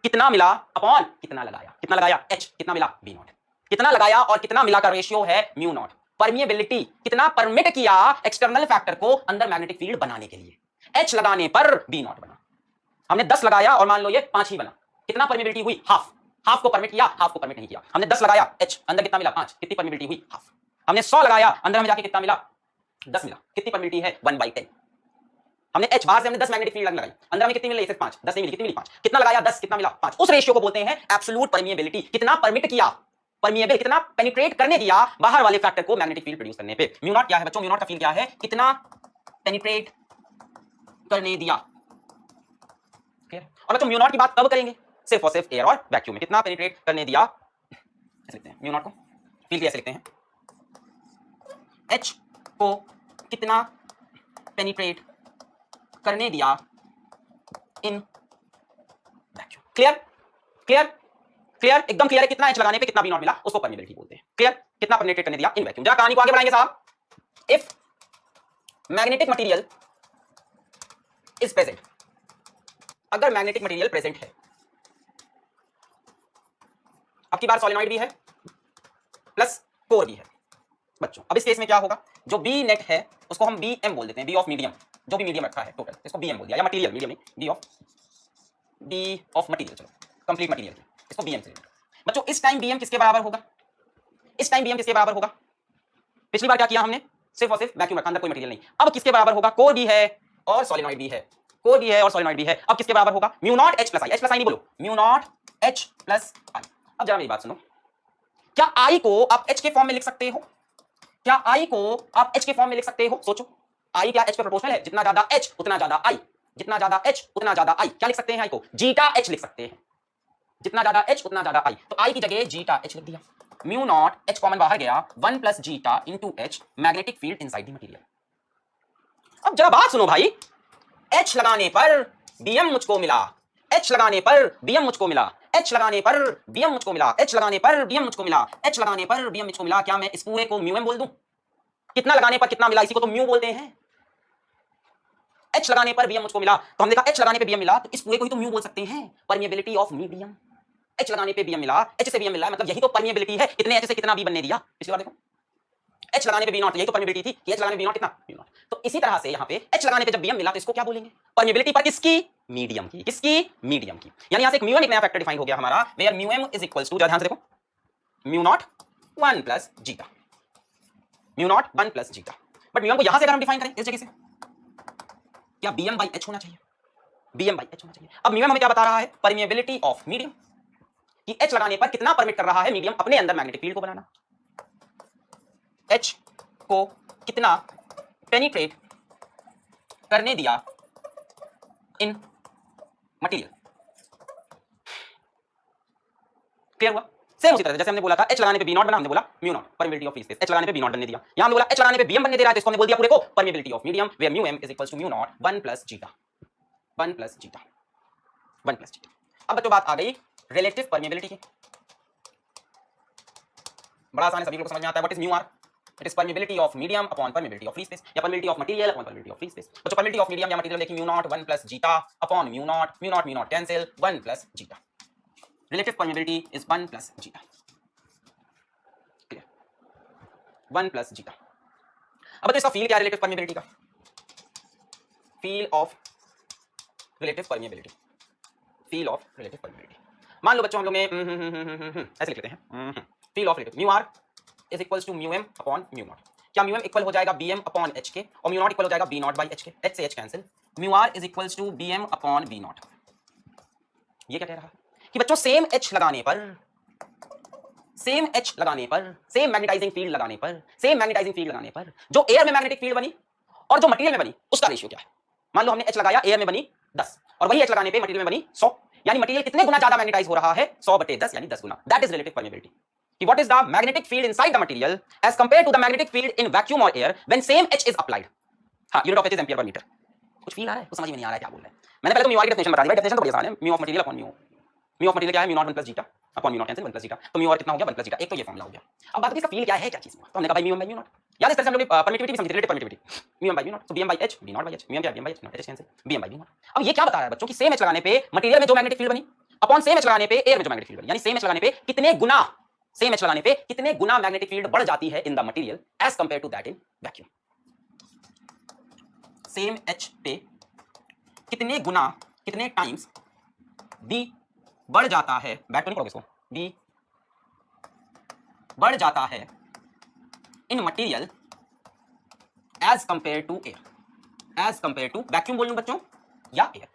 कितना मिला अपॉन कितना लगाया। कितना लगाया? H, कितना मिला? B not. कितना लगाया और कितना मिला का रेशियो है म्यू नॉट। परमिएबिलिटी कितना परमिट किया एक्सटर्नल फैक्टर को अंदर मैग्नेटिक फील्ड बनाने के लिए। H लगाने पर B नॉट बना। हमने 10 लगाया और मान लो ये 5 ही बना, कितना परमिएबिलिटी हुई? हाफ। हाफ को परमिट किया, हाफ को परमिट नहीं किया। हमने 10 लगाया, H अंदर कितना मिला? 5, कितनी परमिएबिलिटी हुई? हाफ। हमने 100 लगाया, अंदर हमें जाके कितना मिला? 10 मिला, कितनी परमिएबिलिटी है? 1/10। हमने H बाहर से हमने 10 मैग्नेटिक फील्ड लगाई, अंदर हमें कितनी मिली? सिर्फ 5, 10 नहीं मिली, कितनी मिली? 5। कितना लगाया? 10, कितना मिला? 5। उस रेशियो को बोलते हैं एब्सोल्यूट परमिएबिलिटी। कितना परमिट किया, परमिएबल कितना पेनिट्रेट करने दिया बाहर वाले फैक्टर को मैग्नेटिक फील्ड प्रोड्यूस करने पे। म्यू नॉट क्या है बच्चों? म्यू नॉट का फील्ड क्या है? कितना पेनिट्रेट करने दिया। क्लियर? और बच्चों म्यू नॉट की बात कब करेंगे? सिर्फ और सिर्फ एयर और वैक्यूम में। कितना पेनिट्रेट करने दिया, ऐसे लिखते हैं म्यू नॉट को, फील्ड ऐसे लिखते हैं, H को कितना पेनिट्रेट करने दिया in vacuum. Clear? Clear? Clear? एकदम क्लियर है। कितना H लगाने पे कितना B नॉट मिला उसको परमिएबिलिटी बोलते हैं। क्लियर? कितना पेनिट्रेट करने दिया इन वैक्यूम। जरा कहानी को आगे बढ़ाएंगे साहब। If magnetic material is present, अगर मैग्नेटिक मटेरियल प्रेजेंट है, अब की बार सोलेनॉइड भी है प्लस कोर भी है बच्चों। अब इस केस में क्या होगा? जो बी नेट है उसको हम BM बोल देते हैं, बी ऑफ मीडियम, जो भी मीडियम रखा है टोटल इसको BM बोल दिया, या मटेरियल, मीडियम नहीं, बी ऑफ मटेरियल, चलो कंप्लीट मटेरियल इसको BM से। बच्चों इस टाइम BM किसके बराबर होगा? इस टाइम बीएम किसके बराबर होगा? पिछली बार क्या किया हमने? सिर्फ और सिर्फ वैक्यूम रखा, अंदर कोई मटेरियल नहीं। अब किसके बराबर होगा? कोर भी है और सोलेनॉइड भी है, कोर भी है और सोलेनॉइड भी है। अब किसके बराबर होगा? Mu naught H plus I, H plus आई नहीं बोलो, म्यू नॉट एच प्लस आई। अब जरा मेरी बात सुनो, क्या आई को आप एच के फॉर्म में लिख सकते हो? क्या आई को आप एच के फॉर्म में लिख सकते हो? सोचो, आई क्या एच के प्रोपोर्शनल है? जितना ज्यादा एच उतना ज्यादा आई, जितना ज्यादा एच उतना ज्यादा आई। क्या लिख सकते हैं आई को? जीटा एच लिख सकते हैं, जितना ज्यादा एच उतना ज्यादा आई। तो आई की जगह जीटा एच लिख दिया, म्यू नॉट एच कॉमन बाहर गया, 1 plus zeta into H, magnetic field inside the material. अब जरा बात सुनो भाई, एच लगाने पर बीएम मुझको मिला, एच लगाने पर बीएम मुझको मिला, एच लगाने पर बीएम मुझको मिला, एच लगाने पर बीएम मुझको मिला, एच लगाने पर बीएम मुझको मिला। क्या मैं इस पूरे को म्यू एम बोल दूं? कितना लगाने पर कितना मिला, इसी को तो म्यू बोलते हैं। एच लगाने पर बीएम मुझको मिला, तो हमने कहा एच लगाने पे बीएम मिला, तो इस पूरे को ही तो म्यू बोल सकते हैं, परमिएबिलिटी ऑफ मीडियम। एच लगाने पे बीएम मिला, एच से बीएम मिला, मतलब यही तो परमिएबिलिटी है। कितने एच से कितना बी बनने दिया पिछली बार देखो, एच लगाने पे बी नॉट, यही तो परमिएबिलिटी थी कि एच लगाने पे बी नॉट कितना, बी नॉट। तो इसी तरह से यहाँ पे एच लगाने पे जब बीएम मिला तो इसको क्या बोलेंगे? परमिएबिलिटी पर किसकी? मीडियम की। किसकी? मीडियम की। यानी यहाँ से एक म्यू एम, एक नया फैक्टर डिफाइन हो गया हमारा, where mu M is equals to, ध्यान से देखो, mu naught 1 plus zeta, mu naught 1 plus zeta. But mu M को यहाँ से अगर हम डिफाइन करें इस जगह से, क्या बीएम बाई एच होना चाहिए? बीएम बाई एच होना चाहिए। अब म्यू एम हमें क्या बता रहा है? परमिएबिलिटी ऑफ मीडियम, कि एच लगाने पर कितना परमिट कर रहा है मीडियम अपने अंदर मैग्नेटिक फील्ड को बनाना, एच को कितना पेनिट्रेट करने दिया इन मटेरियल। क्लियर हुआ? सेम उसी तरह जैसे हमने बोला था एच लगाने पे बी नॉट बना, हमने बोला mu naught permeability of free space, H लगाने पे बी नॉट बनने दिया। यहां हमने बोला एच लगाने पे बीएम बनने दे रहा है, तो इसको हमने बोल दिया पूरे को permeability of medium, where mu M is equals to mu naught 1 plus zeta, 1 plus zeta, 1 plus zeta. अब बच्चों बात आ गई रिलेटिव परमिएबिलिटी की। बड़ा आसान है, सभी लोग समझ में आता है। What is mu R? It is permeability of medium upon permeability of free space, या permeability of material upon permeability of free space. बच्चों परमिएबिलिटी ऑफ मीडियम या मटेरियल देखिए, mu naught 1 plus zeta upon mu naught cancel, 1 plus zeta. Relative permeability is 1 plus zeta, clear, 1 plus zeta. अब तो इसका feel क्या है relative permeability का? Feel of relative permeability, feel of relative permeability. मान लो बच्चों हम लोग ने ऐसे लिख लेते हैं, feel of relative mu R is equals to mu M upon mu naught. क्या म्यू एम इक्वल हो जाएगा बी एम अपॉन एच के, और म्यू नॉट इक्वल हो जाएगा बी नॉट बाई एच के, एच से H cancel, mu R is equals to B M upon B naught. ये क्या कह रहा है कि बच्चों सेम एच लगाने पर, सेम एच लगाने पर, सेम मैग्नेटाइजिंग फील्ड लगाने पर, सेम मैग्नेटाइजिंग फील्ड लगाने पर जो एयर में मैग्नेटिक फील्ड बनी और जो मटेरियल में बनी उसका रेशियो क्या है? मान लो हमने एच लगाया, एयर में बनी 10 और वही एच लगाने पे मटेरियल में बनी 100, यानी मटेरियल कितने गुना ज्यादा मैग्नेटाइज हो रहा है? 100/10 यानी 10 गुना। That is relative permeability. कि what is the magnetic field inside the material as compared to the magnetic field in vacuum or air when same H is applied। हाँ, unit of H is ampere per metre. कुछ feel आ रहा है? कुछ समझ में नहीं आ रहा है क्या बोल रहे हैं? मैंने पहले तो म्यू आर की डेफिनेशन बता दी, डेफिनेशन तो बड़ी आसान है, mu of material upon mu, mu of material क्या है? Mu naught 1 plus zeta upon mu naught cancel 1 plus zeta, तो म्यू आर कितना हो गया? 1 प्लस जीटा। एक तो ये फॉर्मूला हो गया। अब बात इसका फील क्या है, क्या चीज में? तो हमने कहा भाई mu M by mu naught, याद इस तरह से हम लोग परमिटिविटी भी समझे, relative permittivity, mu M by mu naught, तो B M by H, B naught by H, mu M क्या? B M by H, naught H cancel, B M by mu naught. अब ये क्या बता रहा है बच्चों कि सेम एच लगाने पे मटेरियल में जो मैग्नेटिक फील्ड बनी अपॉन सेम एच लगाने पे एयर में जो मैग्नेटिक फील्ड बनी, यानी सेम एच लगाने पे कितने गुना, सेम एच लगाने पे कितने गुना मैग्नेटिक फील्ड बढ़ जाती है in the material as compare to that in vacuum. Same H पे कितने गुना, कितने टाइम्स बी बढ़ जाता है, बैक तो नहीं करोगे इसको, बी बढ़ जाता है in material as compare to air, as compare to vacuum बोल लूं बच्चों या एयर,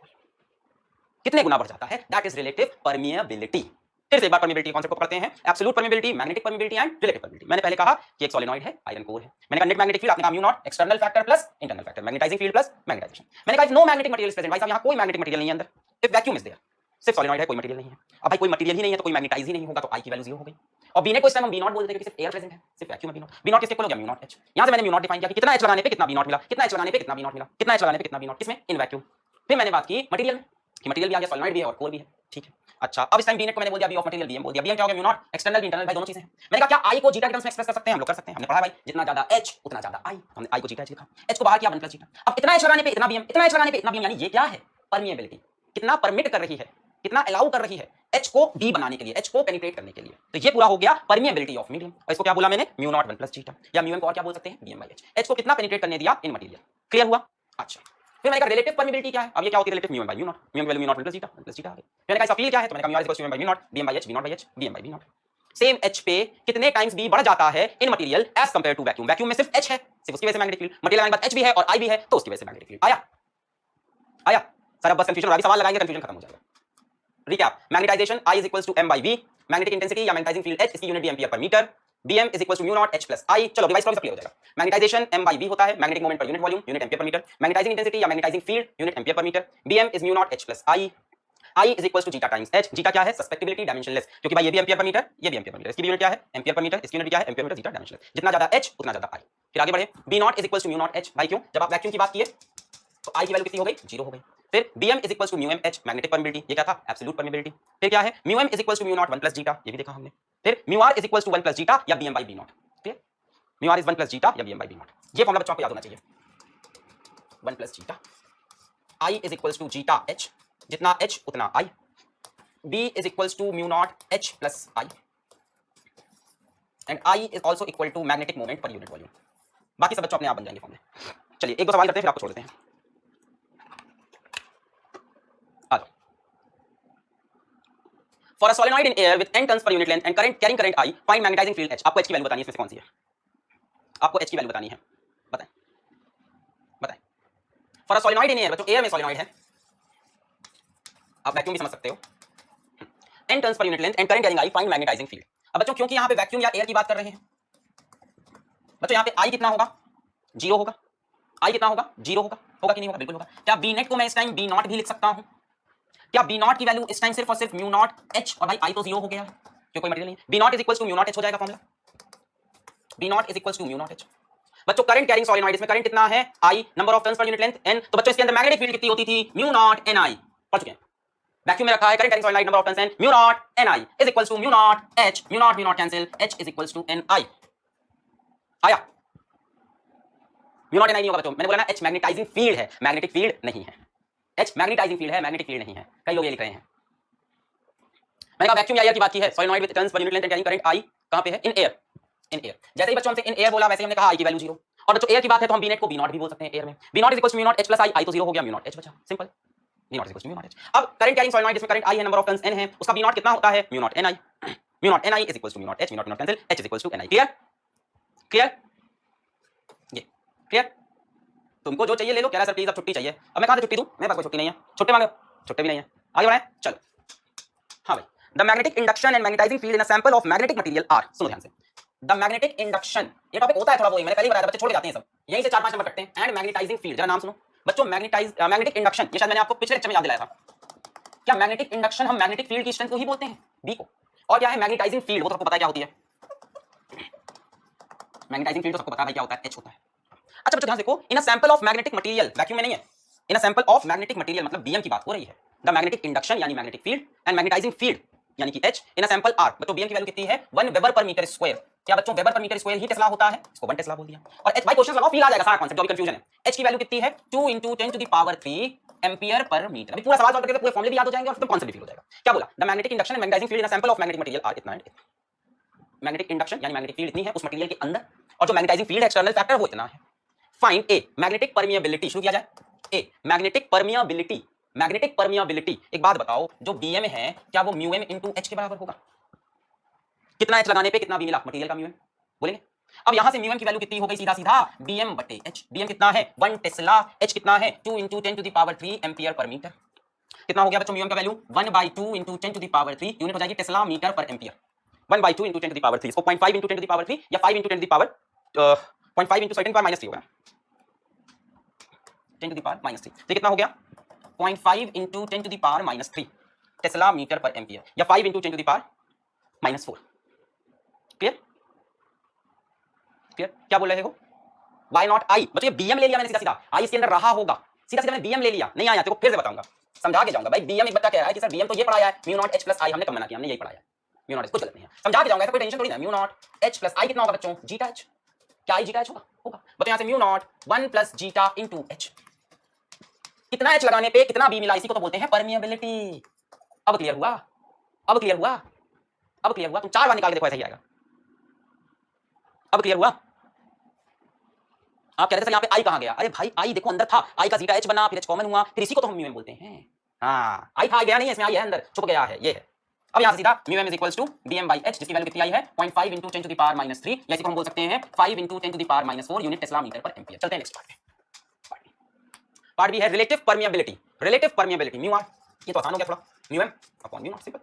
कितने गुना बढ़ जाता है? That is relative permeability. फिर से एक बार परमिएबिलिटी कॉन्सेप्ट को पढ़ते हैं, absolute permeability, magnetic permeability and relative permeability. मैंने पहले कहा कि एक सोलेनॉइड है, आयरन कोर है, मैंने कहा नेट मैग्नेटिक फील्ड, आपने कहा mu naught, external factor plus internal factor, magnetizing field plus magnetization. मैंने कहा नो मैग्नेटिक मटेरियल प्रेजेंट, भाई साहब यहां कोई मैग्नेटिक मटेरियल नहीं है अंदर, इफ वैक्यूम इज देयर, सिर्फ सोलेनॉइड है, कोई मटेरियल नहीं है। अब भाई कोई मटेरियल ही नहीं है तो कोई मैग्नेटाइज ही नहीं होगा, तो आई की वैल्यू 0 हो गई। और बी नेट को इस टाइम हम बी नॉट बोलते हैं क्योंकि सिर्फ एयर प्रेजेंट है, सिर्फ वैक्यूम में बी नॉट किसके इक्वल हो गया? Mu naught H. यहां से मैंने म्यू नॉट डिफाइन किया कि कितना एच लगाने पे कितना बी नॉट मिला, कितना एच लगाने पे कितना बी नॉट मिला, कितना एच लगाने पे कितना बी नॉट, किसमें? In vacuum. फिर मैंने बात की मटेरियल में, कि मटेरियल भी आ गया, सोलेनॉइड भी है और कोर भी है, ठीक है। अच्छा, अब इस टाइम बी नेट को मैंने बोल दिया बी ऑफ मटेरियल, बीएम बोल दिया, बीएम क्या हो गया? म्यू नॉट, एक्सटर्नल भी इंटरनल, भाई दोनों चीजें हैं। मैंने कहा क्या आई को जीटा के टर्म्स में एक्सप्रेस कर सकते हैं? हम लोग कर सकते हैं, हमने पढ़ा भाई जितना ज्यादा एच उतना ज्यादा आई, हमने आई को जीटा एच लिखा, एच को बाहर किया 1 प्लस जीटा। अब इतना एच लगाने पे इतना बीएम, इतना एच लगाने पे इतना बीएम, यानी ये क्या है? परमिएबिलिटी, कितना परमिट कर रही है, कितना अलाउ कर रही है एच को बी बनाने के लिए, एच को पेनिट्रेट करने के लिए। तो ये पूरा हो गया परमिएबिलिटी ऑफ मीडियम। और इसको क्या बोला मैंने? म्यू नॉट 1 प्लस जीटा, या म्यू एम को और क्या बोल सकते हैं? BM by H. एच को कितना पेनिट्रेट करने दिया इन मटेरियल, क्लियर हुआ? अच्छा, फिर मैंने कहा रिलेटिव परमिएबिलिटी क्या है? अब ये क्या होती है? Relative mu M by mu naught, mu M की value mu naught 1 plus zeta, 1 plus zeta आ गई। मैंने कहा इसका फील क्या है? तो मैंने कहा mu R equals to mu M by mu naught, B M by H, B naught by H, B M by B naught. Same H पे कितने टाइम्स बी बढ़ जाता है in material as compare to vacuum. Vacuum में सिर्फ H है, सिर्फ उसकी वजह से मैग्नेटिक फील्ड, मटेरियल आने के बाद एच भी है और आई भी है तो उसकी वजह से मैग्नेटिक फील्ड। आया आया सर, अब बस कंफ्यूजन हो रहा है, सवाल लगाएंगे कंफ्यूजन खत्म हो जाएगा। Recap, magnetization I is equals to m by v, magnetic intensity या मैग्नेटाइजिंग फील्ड H, इसकी यूनिट भी ampere per metre, bm is equals to mu naught h plus I। चलो डिवाइस क्लियर हो जाएगा। मैग्नेटाइजेशन m by v होता है, magnetic moment per unit volume unit ampere per metre, magnetizing intensity या magnetizing field unit ampere per metre, bm is mu naught h plus I। I is equals to zeta times h, zeta क्या है? Susceptibility dimensionless, क्योंकि भाई ये भी ampere per metre ये भी ampere per metre, इसकी भी यूनिट क्या है? एम्पीयर पर मीटर, इसकी यूनिट क्या है? एम्पीयर मीटर, जीटा डायमेंशनलेस, जितना ज्यादा h उतना ज्यादा I। फिर आगे बढ़े, b naught is equals to mu naught h, भाई क्यों? जब आप वैक्यूम की बात किए तो I की वैल्यू कितनी हो गई? 0 हो गई। फिर bm is equals to mu m h, magnetic permeability, ये क्या था? Absolute permeability. फिर क्या है? Mu m is equals to mu naught 1 plus zeta, ये भी देखा हमने। फिर mu r is equals to 1 plus zeta या bm by b नॉट, ठीक है? Mu r is 1 plus zeta या bm by b नॉट, ये फॉर्मूला बच्चों आपको याद होना चाहिए। 1 plus zeta, I is equals to zeta h, जितना h उतना I, b is equals to mu naught h plus I and I is also equal to magnetic moment per unit volume. बाकी सब बच्चों अपने आप बन जाएंगे फॉर्मूले। चलिए एक दो सवाल करते हैं फिर आपको छोड़ देते हैं। आ जाओ। For a solenoid in air with n turns per unit length and current carrying current I, find magnetizing field H। आपको H की वैल्यू बतानी है, इसमें से कौन सी है? आपको H की वैल्यू बतानी है, बताएं बताएं। For a solenoid in air, बच्चों एयर में सोलेनॉइड है, आप वैक्यूम भी समझ सकते हो, n turns per unit length and current carrying I, find magnetizing field. अब बच्चों क्योंकि यहां पे वैक्यूम या एयर की बात कर रहे हैं, बच्चों यहां पे I कितना होगा? 0 होगा। I कितना होगा? 0 होगा। होगा कि नहीं होगा? बिल्कुल होगा। क्या बी नेट को मैं इस टाइम बी नॉट भी लिख सकता हूं? क्या बी नॉट की वैल्यू इस टाइम सिर्फ और सिर्फ म्यू नॉट h, और भाई I तो 0 हो गया है क्यों कोई मटेरियल नहीं है। B naught is equals to mu naught h हो जाएगा formula, B naught is equals to mu naught h। बच्चों करंट कैरिंग सॉलिनॉइड, इसमें करंट कितना है? I, number of turns per unit length n, तो बच्चों इसके अंदर मैग्नेटिक फील्ड कितनी होती थी? म्यू नॉट ni, पढ़ चुके हैं। वैक्यूम में रखा है current carrying solenoid, number of turns n, mu naught ni is equals to mu naught h, mu naught cancel, h is equals to ni। आया? म्यू नॉट ni नहीं होगा बच्चों, मैंने बोला ना h मैग्नेटाइजिंग फील्ड है, मैग्नेटिक फील्ड नहीं है। h मैग्नेटाइजिंग फील्ड है, मैग्नेटिक फील्ड नहीं है। कई लोग ये लिख रहे हैं। मैंने कहा वैक्यूम या एयर की बात की है, solenoid with turns per unit length and carrying current I कहां पे है? In air, in air. जैसे ही बच्चों हमसे इन एयर बोला वैसे ही हमने कहा I की वैल्यू 0, और बच्चों एयर की बात है तो हम बी नेट को बी नॉट भी बोल सकते हैं एयर में। B naught is equals to mu naught h plus I, I तो 0 हो गया, म्यू नॉट h बचा, simple. B naught is equals to mu naught h। अब करंट कैरिंग सोलेनॉइड जिसमें करंट I है, नंबर ऑफ टर्न्स n है, उसका B naught कितना होता है? Mu naught ni, mu naught ni is equals to mu naught h, mu naught cancel, h is equals to ni। Clear? Clear? ये clear? तुमको जो चाहिए ले लो। कह रहा है सर प्लीज अब छुट्टी चाहिए। अब मैं कहां से छुट्टी दूं? मेरे पास कोई छुट्टी नहीं है। छुट्टी मांगे? छुट्टी भी नहीं है। आगे बढ़ाएं, चलो। हाँ भाई, the magnetic induction and magnetising field in a sample of magnetic material are, सुनो ध्यान से। द मैग्नेटिक इंडक्शन, ये टॉपिक होता है थोड़ा बहुत, मैंने पहले बताया था, बच्चे छोड़ जाते हैं सब, यहीं से 4-5 नंबर कटते हैं। एंड मैग्नेटाइजिंग फील्ड, जरा नाम सुनो बच्चों, मैग्नेटिक इंडक्शन, ये शायद मैंने आपको पिछले लेक्चर में याद दिलाया था। क्या मैग्नेटिक इंडक्शन हम मैग्नेटिक फील्ड की स्ट्रेंथ को ही बोलते हैं, बी को, और क्या है मैग्नेटाइजिंग फील्ड, वो तो आपको पता है क्या होती है। मैग्नेटाइजिंग फील्ड तो सबको पता है क्या होता है, एच होता है। अच्छा बच्चों ध्यान देखो, in a sample of magnetic material, vacuum में नहीं है, in a sample of magnetic material मतलब बीएम की बात हो रही है। द मैग्नेटिक इंडक्शन यानी magnetic field and magnetising field यानी कि H in a sample are, बच्चों बीएम की वैल्यू कितनी है? 1 वेबर पर मीटर स्क्वायर। क्या बच्चों वेबर पर मीटर स्क्वायर ही टेस्ला होता है? इसको 1 टेस्ला बोल दिया। और एच, भाई क्वेश्चन लगाओ, फील आ जाएगा सारा कॉन्सेप्ट, जो भी कंफ्यूजन है। एच की वैल्यू कितनी है? 2 × 10⁻³ एम्पीयर पर मीटर। अभी पूरा सवाल सॉल्व करके पूरे फॉर्मूले भी याद हो जाएंगे और फिर कॉन्सेप्ट भी फील हो जाएगा। क्या बोला? The magnetic induction and magnetising field in a sample of magnetic material are, इतना एंड इतना। मैग्नेटिक इंडक्शन यानी मैग्नेटिक फील्ड इतनी है उस मटेरियल के अंदर, और जो मैग्नेटाइजिंग फील्ड है एक्सटर्नल फैक्टर वो इतना है। फाइंड ए मैग्नेटिक परमिएबिलिटी, शुरू किया जाए। A magnetic permeability, magnetic permeability. एक बात बताओ, जो बीएम है क्या वो म्यू एम इंटू एच के बराबर होगा? कितना एच लगाने पे कितना बी मिला मटेरियल का म्यू एम, बोलेंगे। अब यहां से म्यू एम की वैल्यू कितनी हो गई? सीधा सीधा बीएम बटे एच। बीएम कितना है? 1 टेस्ला, एच कितना है? 2 × 10⁻³ एम्पीयर पर मीटर। कितना हो गया बच्चों म्यू एम का वैल्यू? 1/2 × 10⁻³ यूनिट हो जाएगी टेस्ला मीटर पर एम्पीयर। 1/2 × 10⁻³, इसको 0.5 × 10⁻³ या 5 × 0.5 × 10⁻³ होगा 10⁻³ तो कितना हो गया? 0.5 × 10⁻³ टेस्ला मीटर पर एम्पीयर, या 5 × 10⁻⁴। क्लियर? क्लियर? क्या बोल रहे हो? वाई नॉट आई, बच्चों ये बीएम ले लिया मैंने सीधा सीधा, आई इसके अंदर रहा होगा, सीधा सीधा मैंने बीएम ले लिया। नहीं आया तो फिर से बताऊंगा, समझा के जाऊंगा। भाई बीएम एक बच्चा कह रहा है कि सर बीएम तो ये पढ़ाया है, म्यू नॉट एच प्लस आई, हमने कब मना किया? हमने यही पढ़ाया है, म्यू नॉट एच, कुछ गलत नहीं है, समझा के जाऊंगा, ऐसा कोई टेंशन थोड़ी ना। म्यू नॉट एच प्लस आई कितना होगा बच्चों? Zeta H. क्या आई जीटा एच होगा? होगा। बच्चों यहाँ से mu naught 1 plus zeta into H, कितना एच लगाने पे कितना बी मिला, इसी को तो बोलते हैं परमिएबिलिटी। अब क्लियर हुआ? अब क्लियर हुआ? अब क्लियर हुआ? तुम 4 बार निकाल के देखो, ऐसा ही आएगा। अब क्लियर हुआ? आप कह रहे थे यहाँ पे आई कहाँ गया? अरे भाई आई देखो अंदर था, आई का जीटा एच बना, फिर एच कॉमन हुआ, फिर इसी को तो हम म्यू एम बोलते हैं। हाँ आई था, गया नहीं है इसमें, आई है अंदर, छुप गया है, ये है। अब यहाँ से सीधा mu M is equals to dm by h, जिसकी वैल्यू कितनी आई है 0.5 into 10 to the power minus 3, या इसी को हम बोल सकते हैं 5 into 10 to the power minus 4 unit tesla metre per ampere. चलते हैं नेक्स्ट पार्ट में। पार्ट बी है relative permeability. Relative permeability mu R, ये तो आसान हो गया थोड़ा, mu M upon mu naught, simple.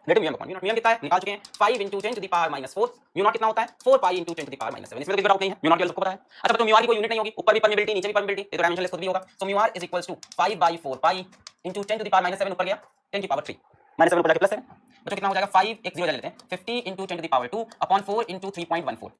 Relative mu M upon mu naught, mu M कितना है निकाल चुके हैं 5 into 10 to the power minus 4, mu naught कितना होता है 4 pi into 10 to the power minus 7, इसमें तो कोई डाउट नहीं है, म्यू नॉट की वैल्यू सबको पता है। अच्छा बच्चों म्यू आर की कोई यूनिट नहीं होगी, ऊपर भी परमिएबिलिटी नीचे भी परमिएबिलिटी, ये तो डायमेंशनलेस खुद भी होगा। So mu R is equals to 5 by 4 pi into 10 to the power minus 7, ऊपर गया 10 की पावर 3 माइनस 7 ऊपर जाके प्लस 7, बच्चों कितना हो जाएगा 5 एक 0 ले लेते हैं 50 into 10 to the power 2 upon 4 into 3.14,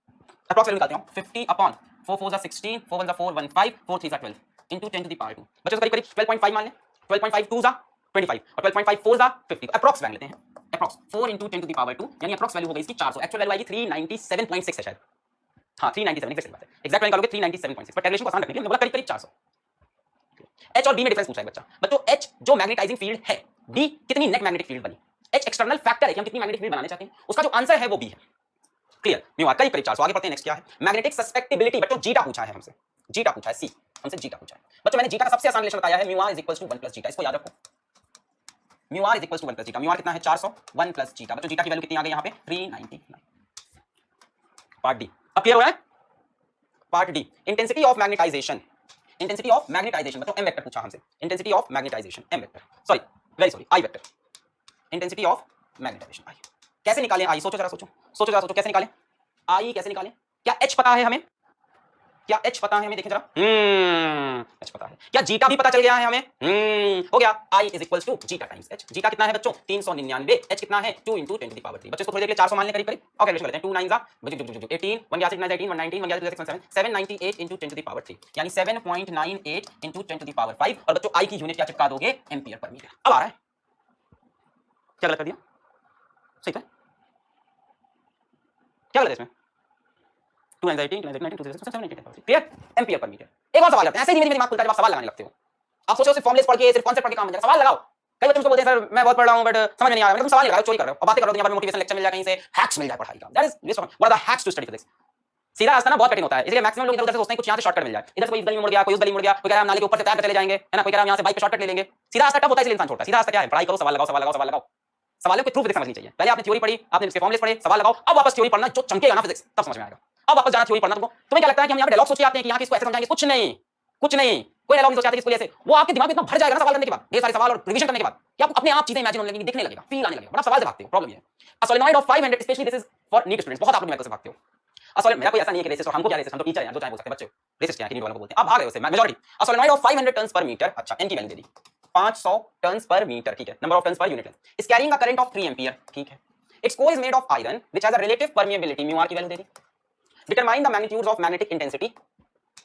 approx value निकालते हैं 50 upon 4 4 जा 16, 4 1 जा 4 1 5, 4 3 जा 12 into 10 to the power 2, बच्चों करीब करीब 12.5 मान लें, 12.5 2 जा 25 और 12.5 4 जा 50, अप्रॉक्स वैल्यू लेते हैं, approx 4 into 10 to the power 2, यानी अप्रॉक्स वैल्यू हो गई इसकी 400, एक्चुअल वैल्यू आएगी 397.6 है शायद, हाँ 397 एक्सैक्ट बात है, एग्जैक्ट वैल्यू निकालोगे 397.6, पर कैलकुलेशन को आसान रखने के लिए हमने बोला करीब करीब 400। एच और बी में डिफरेंस पूछा है बच्चा, बच्चों एच जो मैग्नेटाइजिंग फील्ड है, बी कितनी नेट मैग्नेटिक फील्ड बनी, एच एक्सटर्नल फैक्टर है कि हम कितनी मैग्नेटिक फील्ड बनाने चाहते हैं, उसका जो आंसर है वो बी है। क्लियर, म्यू आर करीब करीब 400। आगे पढ़ते हैं नेक्स्ट क्या है, मैग्नेटिक सस्पेक्टिबिलिटी, बच्चों जीटा पूछा है हमसे, जीटा पूछा है, सी हमसे जीटा पूछा है बच्चों, मैंने जीटा का सबसे आसान रिलेशन बताया है, mu R is equals to 1 plus zeta, इसको याद रखो, mu R is equals to 1 plus zeta, mu R कितना है 400, 1 प्लस जीटा, बच्चों जीटा की वैल्यू कितनी आ गई यहाँ पे 399। पार्ट डी अब क्लियर हो रहा है, part D intensity of magnetisation, intensity of magnetisation, बच्चों एम वेक्टर पूछा हमसे, intensity of magnetisation M vector, sorry very sorry I vector, intensity of magnetisation I कैसे निकालें, आई सोचो जरा, सोचो जरा सोचो कैसे निकालें, आई कैसे निकालें, क्या एच पता है हमें, क्या एच पता है हमें, देखें जरा, एच पता है, क्या जीटा भी पता चल गया है हमें, हो गया, I is equals to zeta times H, zeta कितना है बच्चों 399, एच कितना है 2 into 10 to the power 3, बच्चों इसको थोड़ी देर के लिए 400 मान लें करीब करीब, और कैलकुलेशन करते हैं 2 9 जा 18 1 गया 6 9 18 119 1 गया 2 6 7 798 into 10 to the power 3, यानी 7.98 into 10 to the power 5, और बच्चों आई की यूनिट क्या चिपका दोगे एम्पियर पर मीटर। अब आ रहा है, क्या गलत कर दिया, सही है, क्या गलत है इसमें, 2 9 18 2 9 19 2 6 7 8 क्लियर, एम्पियर पर मीटर। एक और सवाल करते हैं, ऐसे ही धीमे-धीमे दिमाग खुलता है जब आप सवाल लगाने लगते हो, आप सोचो सिर्फ फॉर्मूलेस पढ़ के सिर्फ कॉन्सेप्ट पढ़ के काम बन जाएगा, सवाल लगाओ। कई बच्चे मुझको बोलते हैं सर मैं बहुत पढ़ रहा हूं बट समझ में नहीं आ रहा, मतलब तुम सवाल नहीं लगा रहे हो, चोरी कर रहे हो, और बातें कर रहे हो, दुनिया भर में मोटिवेशन लेक्चर मिल जाए, कहीं से हैक्स मिल जाए पढ़ाई का, that is waste of what are the hacks to study physics. सीधा रास्ता ना बहुत कठिन होता है, इसलिए मैक्सिमम लोग इधर उधर से सोचते हैं कुछ यहाँ से शॉर्टकट मिल जाए, इधर से कोई इस गली में मुड़ गया, कोई उस गली में मुड़ गया, कोई कह रहा है हम नाले के ऊपर से तैर के चले जाएंगे, है ना, कोई कह रहा है हम यहाँ से बाइक पे शॉर्टकट ले लेंगे। सीधा रास्ता टफ होता है इसलिए इंसान छोड़ता है, सीधा रास्ता क्या है, पढ़ाई करो, सवाल लगाओ, सवाल लगाओ, सवाल लगाओ, सवालों के थ्रू फिजिक्स समझनी चाहिए। पहले आपने थ्योरी पढ़ी, आपने इसके फॉर्मूलेस पढ़े, सवाल लगाओ, अब वापस थ्योरी पढ़ना जो चमकेगा ना फिजिक्स, तब समझ में आएगा। अब वापस जाना थ्योरी पढ़ना, तुमको तुम्हें क्या लगता है कि हम यहाँ पे डायलॉग सोच के आते हैं कि यहाँ इसको ऐसे समझाएंगे, कुछ नहीं, कुछ नहीं, कोई डायलॉग नहीं सोचते इसको ऐसे, वो आपके दिमाग में इतना भर जाएगा ना सवाल करने के बाद, ढेर सारे सवाल और रिवीजन करने के बाद, कि आप अपने आप चीजें इमेजिन होने लगेंगी, दिखने लगेगा, फील आने लगेगा, बड़ा सवाल से भागते हो, प्रॉब्लम ये है। A solenoid of 500 specially this is for NEET students, बहुत आप लोग न्यूमेरिकल से भागते हो। असॉलिड मेरा कोई ऐसा नहीं है कि रेसिस्ट, और हमको क्या रेसिस्ट, हम तो टीचर हैं, जो चाहे बोल सकते हैं, बच्चे रेसिस्ट क्या है, नीट वालों को बोलते हैं, आप भाग रहे हो उससे, majority. A solenoid of 500 turns per metre, अच्छा एन की वैल्यू दे दी 500 टन्स पर मीटर, ठीक है, number of turns per unit length, is carrying a current of 3 ampere, ठीक है, its core is made of iron which has a relative permeability, mu R की value दे दी, determine the magnitudes of magnetic intensity,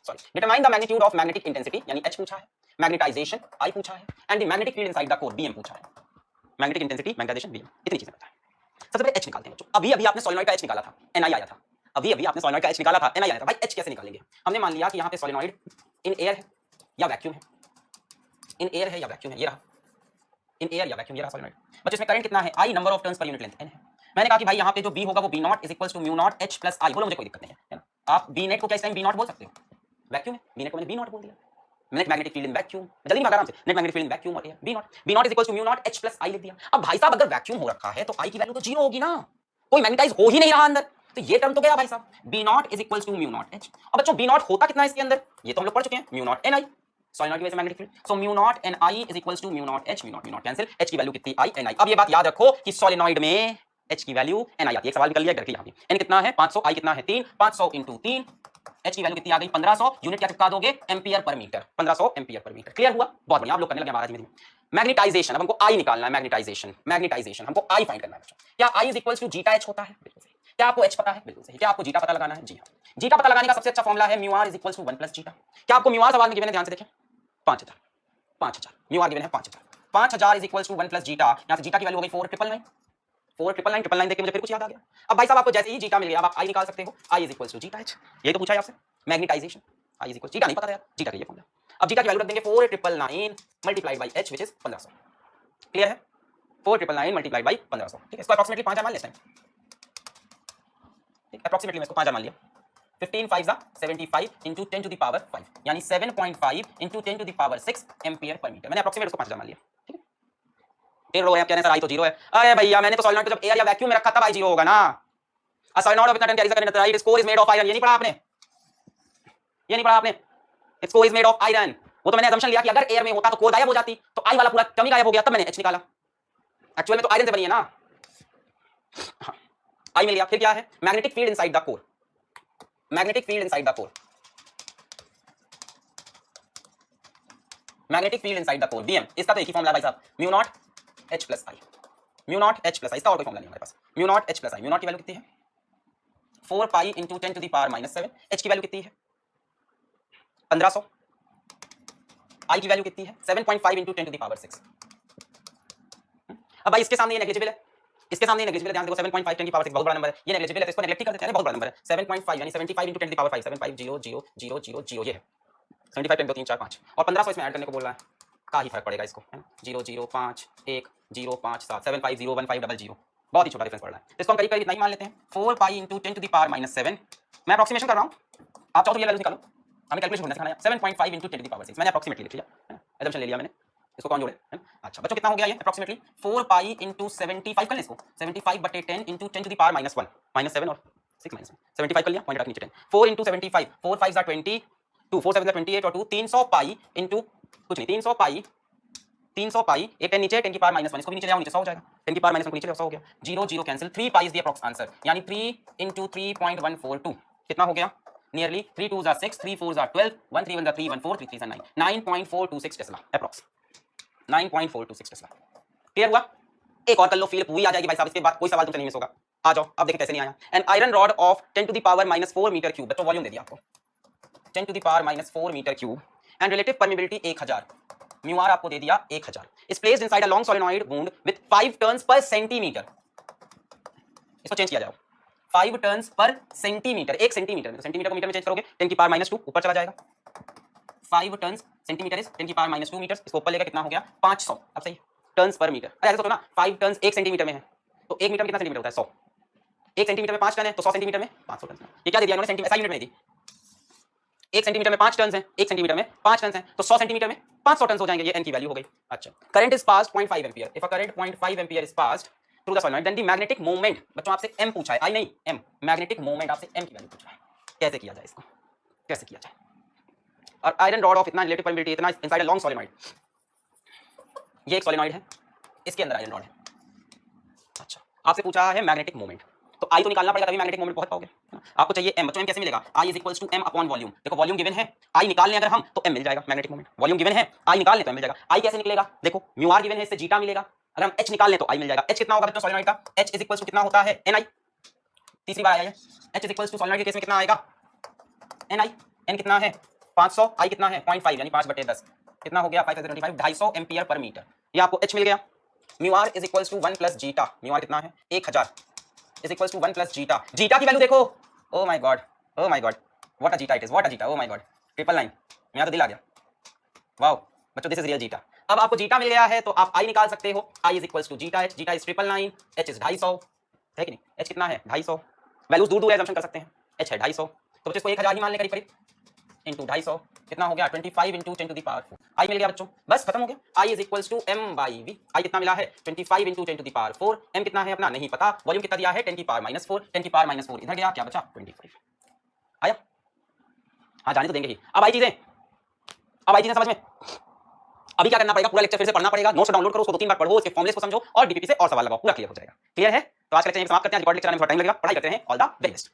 sorry determine the magnitude of magnetic intensity यानी H पूछा है, magnetization I पूछा है, and the magnetic field inside the core B M पूछा है, मैग्नेटिक इंटेंसिटी मैग्नेटाइजेशन बीएम, इतनी चीजें पता है। सबसे पहले एच निकालते हैं बच्चों, अभी अभी आपने सोलेनॉइड का एच निकाला था, एनआई आया था, अभी अभी आपने सोलेनॉइड का एच निकाला था, एनआई आया था, भाई एच कैसे निकालेंगे, हमने मान लिया कि यहाँ पे सोलेनॉइड इन एयर है या वैक्यूम है, इन एयर है या वैक्यूम है, ये रहा इन एयर या वैक्यूम, ये रहा सोलेनॉइड। बच्चों इसमें करंट कितना है, I number of turns per unit length N है। मैंने कहा कि भाई यहाँ पे जो बी होगा वो B naught is equals to mu naught H plus I, बोलो मुझे कोई दिक्कत नहीं है ना, आप बी नेट को क्या इस टाइम बी नॉट बोल सकते हो, वैक्यूम है, बी नेट को मैंने बी नॉट बोल दिया, net magnetic field in vacuum, जल्दी नहीं आराम से, net magnetic field in vacuum और air, B naught is equals to mu naught H plus I लिख दिया। अब भाई साहब अगर वैक्यूम हो रखा है तो आई की वैल्यू तो जीरो होगी ना, कोई मैग्नेटाइज हो ही नहीं रहा अंदर, तो ये टर्म तो गया भाई साहब, B naught is equals to mu naught H. अब बच्चों बी नॉट होता कितना है इसके अंदर, ये तो हम लोग पढ़ चुके हैं, mu naught N I, solenoid की वजह से magnetic field, so mu naught N I is equals to mu naught cancel, H की वैल्यू कितनी आई एन आई। अब ये बात याद रखो कि सोलेनॉइड में एच की वैल्यू एन आई आती है, एक सवाल निकल लिया घर के यहाँ पे, एन कितना है 500, आई कितना है 3, 500 into 3, एच की वैल्यू कितनी आ गई 1500, यूनिट क्या चिपका दोगे ampere per metre, 1500 ampere per metre, clear हुआ, बहुत बढ़िया, आप लोग करने लगे हमारा धीमे धीमे। मैग्नेटाइजेशन, अब हमको आई निकालना है, मैग्नेटाइजेशन हमको आई फाइंड करना है बच्चों। क्या I is equals to zeta H होता है, बिल्कुल सही। क्या आपको एच पता है, बिल्कुल सही। क्या आपको जीटा पता लगाना है, जी हाँ, जीटा पता लगाने का सबसे अच्छा फॉर्मूला है mu R is equals to 1 plus zeta. क्या आपको म्यू आर सवाल में गिवन है, ध्यान से देखें, 5000 म्यू आर गिवन है 5000 is equals to 1 plus zeta, यहाँ से जीटा की वैल्यू हो गई 4,999 देख के मुझे फिर कुछ याद आ गया। अब भाई साहब आपको जैसे ही जीटा मिल गया, अब आप आई निकाल सकते हो, I is equals to zeta H, ये तो पूछा है आपसे, magnetisation I is equals, zeta नहीं पता यार, जीटा का ये फॉर्मूला। अब जीटा की वैल्यू रख देंगे 4,999 multiplied by H which is 1500, clear है, 4,999 मल्टीप्लाइड बाय 1500, ठीक है, इसको अप्रॉक्सीमेटली 5 मान लेते हैं, ठीक, अप्रॉक्सीमेटली मैं इसको 5 मान लिया, 15 5 जा 75 into 10 to the power 5, यानी 7.5 into 10 to the power 6 ampere per metre, मैंने अप्रॉक्सीमेट इसको 5 मान लिया, ठीक है, एरर हो रहे हैं, कह रहे हैं सर आई तो 0 है। अरे भैया मैंने तो सॉलिनॉइड को जब एयर या वैक्यूम में रखा तब आई 0 होगा ना। अ सॉलिनॉइड ऑफ इतना turn carries a current, right, core is made of iron. ये नहीं पढ़ा आपने, ये नहीं पढ़ा आपने, it's core is made of iron. वो तो मैंने असम्पशन लिया कि अगर एयर में होता तो कोर गायब हो जाती, तो आई वाला पूरा टर्म ही गायब हो गया, तब मैंने एच निकाला। एक्चुअल में तो आयरन से बनी है ना। आई मिल गया। फिर क्या है, magnetic field inside the core, magnetic field inside the core, magnetic field inside the core B M. इसका तो एक ही फॉर्मूला भाई साहब, mu naught H plus I, mu naught H plus I, इसका और कोई फॉर्मूला नहीं हमारे पास। Mu naught H plus I, mu naught की वैल्यू कितनी है 4 pi into 10 to the power -7, H की वैल्यू कितनी है 1500, आई की वैल्यू कितनी है 7.5 इंटू 10 टू द पावर 6। अब भाई इसके सामने ये नेग्लिजिबल है, इसके सामने नेग्लिजिबल है, ध्यान देखो 7.5 10 की पावर 6 बहुत बड़ा नंबर है, ये नेग्लिजिबल है तो इसको नेग्लेक्ट ही कर देते हैं, बहुत बड़ा नंबर है 7.5 यानी 75 इंटू 10 की पावर 5, 7500000, ये है 75 10 2 3 4 5 और 1500 इसमें ऐड करने को बोल रहा है, का ही फर्क पड़ेगा इसको, है ना 0 0 5 1 0 5 7 7501500, बहुत ही छोटा डिफरेंस पड़ रहा है, तो इसको हम करीब करीब इतना ही मान लेते हैं 4 pi into 10 to the power -7। मैं अप्रोक्सीमेशन कर रहा हूँ, आप चाहो तो ये वैल्यू निकालो, हमें कैलकुलेशन करना सिखाना है। 7.5 इंटू 10 टू द पावर 6 मैंने अप्रोक्सीमेटली लिख लिया, एजम्पशन ले लिया मैंने, इसको कौन जोड़े, है ना। अच्छा बच्चों कितना हो गया ये अप्रोक्सीमेटली 4 पाई इंटू 75 कर लें इसको, 75 बटे 10 इंटू 10 टू द पावर -1 -7 और 6 -1 75 कर लिया, पॉइंट रख नीचे 10, 4 इंटू 75, 4 5 22 2 4 7 28 और 2 300 पाई इंटू कुछ नहीं 300 पाई एक 10 नीचे 10 की पावर -1, इसको भी नीचे ले आओ, नीचे 100 हो जाएगा, 10 की पावर -1 को नीचे ले आओ 100 हो गया, 0 0 cancel, 3 pi is the approx answer, यानी 3 इंटू 3.142 कितना हो गया nearly 3 2 6 3 4 12 1 3 1 3 1 4 3 3 9 9.426 Tesla approx, 9.426 Tesla. Clear हुआ। एक और कर लो, फील पूरी आ जाएगी भाई साहब, इसके बाद कोई सवाल तुमसे नहीं मिस होगा। आ जाओ अब देखें कैसे नहीं आया। An iron rod of 10 to the power -4 metre cube, बच्चों वॉल्यूम दे दिया आपको 10 to the power -4 metre cube and relative permeability 1000, mu R आपको दे दिया 1000, is placed inside a long solenoid wound with 5 turns per centimetre, इसको change किया जाओ 5 टर्न्स पर सेंटीमीटर, 1 सेंटीमीटर में, तो सेंटीमीटर को मीटर में चेंज करोगे 10 की पावर -2 ऊपर चला जाएगा, 5 टर्न्स सेंटीमीटर इज 10 की पावर -2 मीटर, इसको ऊपर लेकर कितना हो गया 500, अब सही टर्न्स पर मीटर। अरे ऐसे सोचो ना 5 टर्न्स 1 सेंटीमीटर में है तो 1 मीटर में कितना सेंटीमीटर होता है 100, 1 सेंटीमीटर में 5 टन है तो 100 सेंटीमीटर में 500 टन। ये क्या दे दिया इन्होंने सेंटीमीटर, SI यूनिट में दी, 1 सेंटीमीटर में 5 टन है, 1 सेंटीमीटर में 5 टन है तो 100 सेंटीमीटर में 500 टन हो जाएंगे, ये n की वैल्यू हो गई। अच्छा current is passed 0.5 ampere, if a current 0.5 ampere is passed through the solenoid then the magnetic moment, बच्चों आपसे m पूछा है, आई नहीं m, मैग्नेटिक मोमेंट आपसे m की वैल्यू पूछा है, कैसे किया जाए इसको, कैसे किया जाए। और आयरन रॉड ऑफ इतना रिलेटिव परमिबिलिटी इतना इनसाइड अ लॉन्ग सोलेनॉइड, ये एक सोलेनॉइड है, इसके अंदर आयरन रॉड है। अच्छा आपसे पूछा है मैग्नेटिक मोमेंट, तो आई तो निकालना पड़ेगा तभी मैग्नेटिक मोमेंट पहुंच पाओगे। आपको चाहिए m, बच्चों m कैसे मिलेगा, I is equals to m upon volume, देखो वॉल्यूम गिवन है, आई निकाल लें अगर हम तो m मिल जाएगा मैग्नेटिक मोमेंट, वॉल्यूम गिवन है आई निकाल लें तो m मिल जाएगा, आई कैसे निकलेगा देखो म्यू आर गिवन है, इससे जीटा मिलेगा, अगर हम h निकाल लें तो i मिल जाएगा। h कितना होगा बच्चों सोलेनॉइड का, h इज इक्वल्स टू कितना होता है ni, तीसरी बार आया है, h is equals to solenoid के केस में कितना आएगा ni, n कितना है 500, i कितना है 0.5 यानी 5/10 कितना हो गया 525 250 एम्पीयर पर मीटर, ये आपको h मिल गया। Mu R is equals to 1 plus zeta, mu R कितना है 1000 is equals to 1 plus zeta, zeta की वैल्यू देखो, oh my God what a zeta it is, what a zeta, oh my God 999, मेरा तो दिल आ गया, वाओ बच्चों this is real zeta. अब आपको जीटा मिल गया है तो आप आई निकाल सकते हो, I is equals to zeta H, zeta is 999, H is 250 है कि नहीं, एच कितना है 250, वैल्यूज दूर दूर एजम्पशन कर सकते हैं, एच है 250 तो बच्चों इसको 1000 ही मान ले करीब करीब इंटू 250 कितना हो गया 25 into 10 to the power 4, I मिल गया बच्चों, बस खत्म हो गया। I is equals to m by V, I कितना मिला है 25 into 10 to the power 4, m कितना है अपना नहीं पता, वॉल्यूम कितना दिया है 10 की पावर -4, 10 की पावर -4 इधर गया क्या बचा 25 आया। हाँ जाने तो देंगे ही, अब आई चीजें समझ में। अभी क्या करना पड़ेगा, पूरा लेक्चर फिर से पढ़ना पड़ेगा, नोट्स डाउनलोड करो, उसको 2-3 बार पढ़ो, उसके फॉर्मुले को समझो और डीपीपी से और सवाल लगाओ, पूरा क्लियर हो जाएगा। क्लियर है तो आज का लेक्चर समाप्त करते हैं, रिकॉर्ड लेक्चर आने में थोड़ा टाइम लगेगा, पढ़ाई करते हैं, ऑल द वेरी बेस्ट।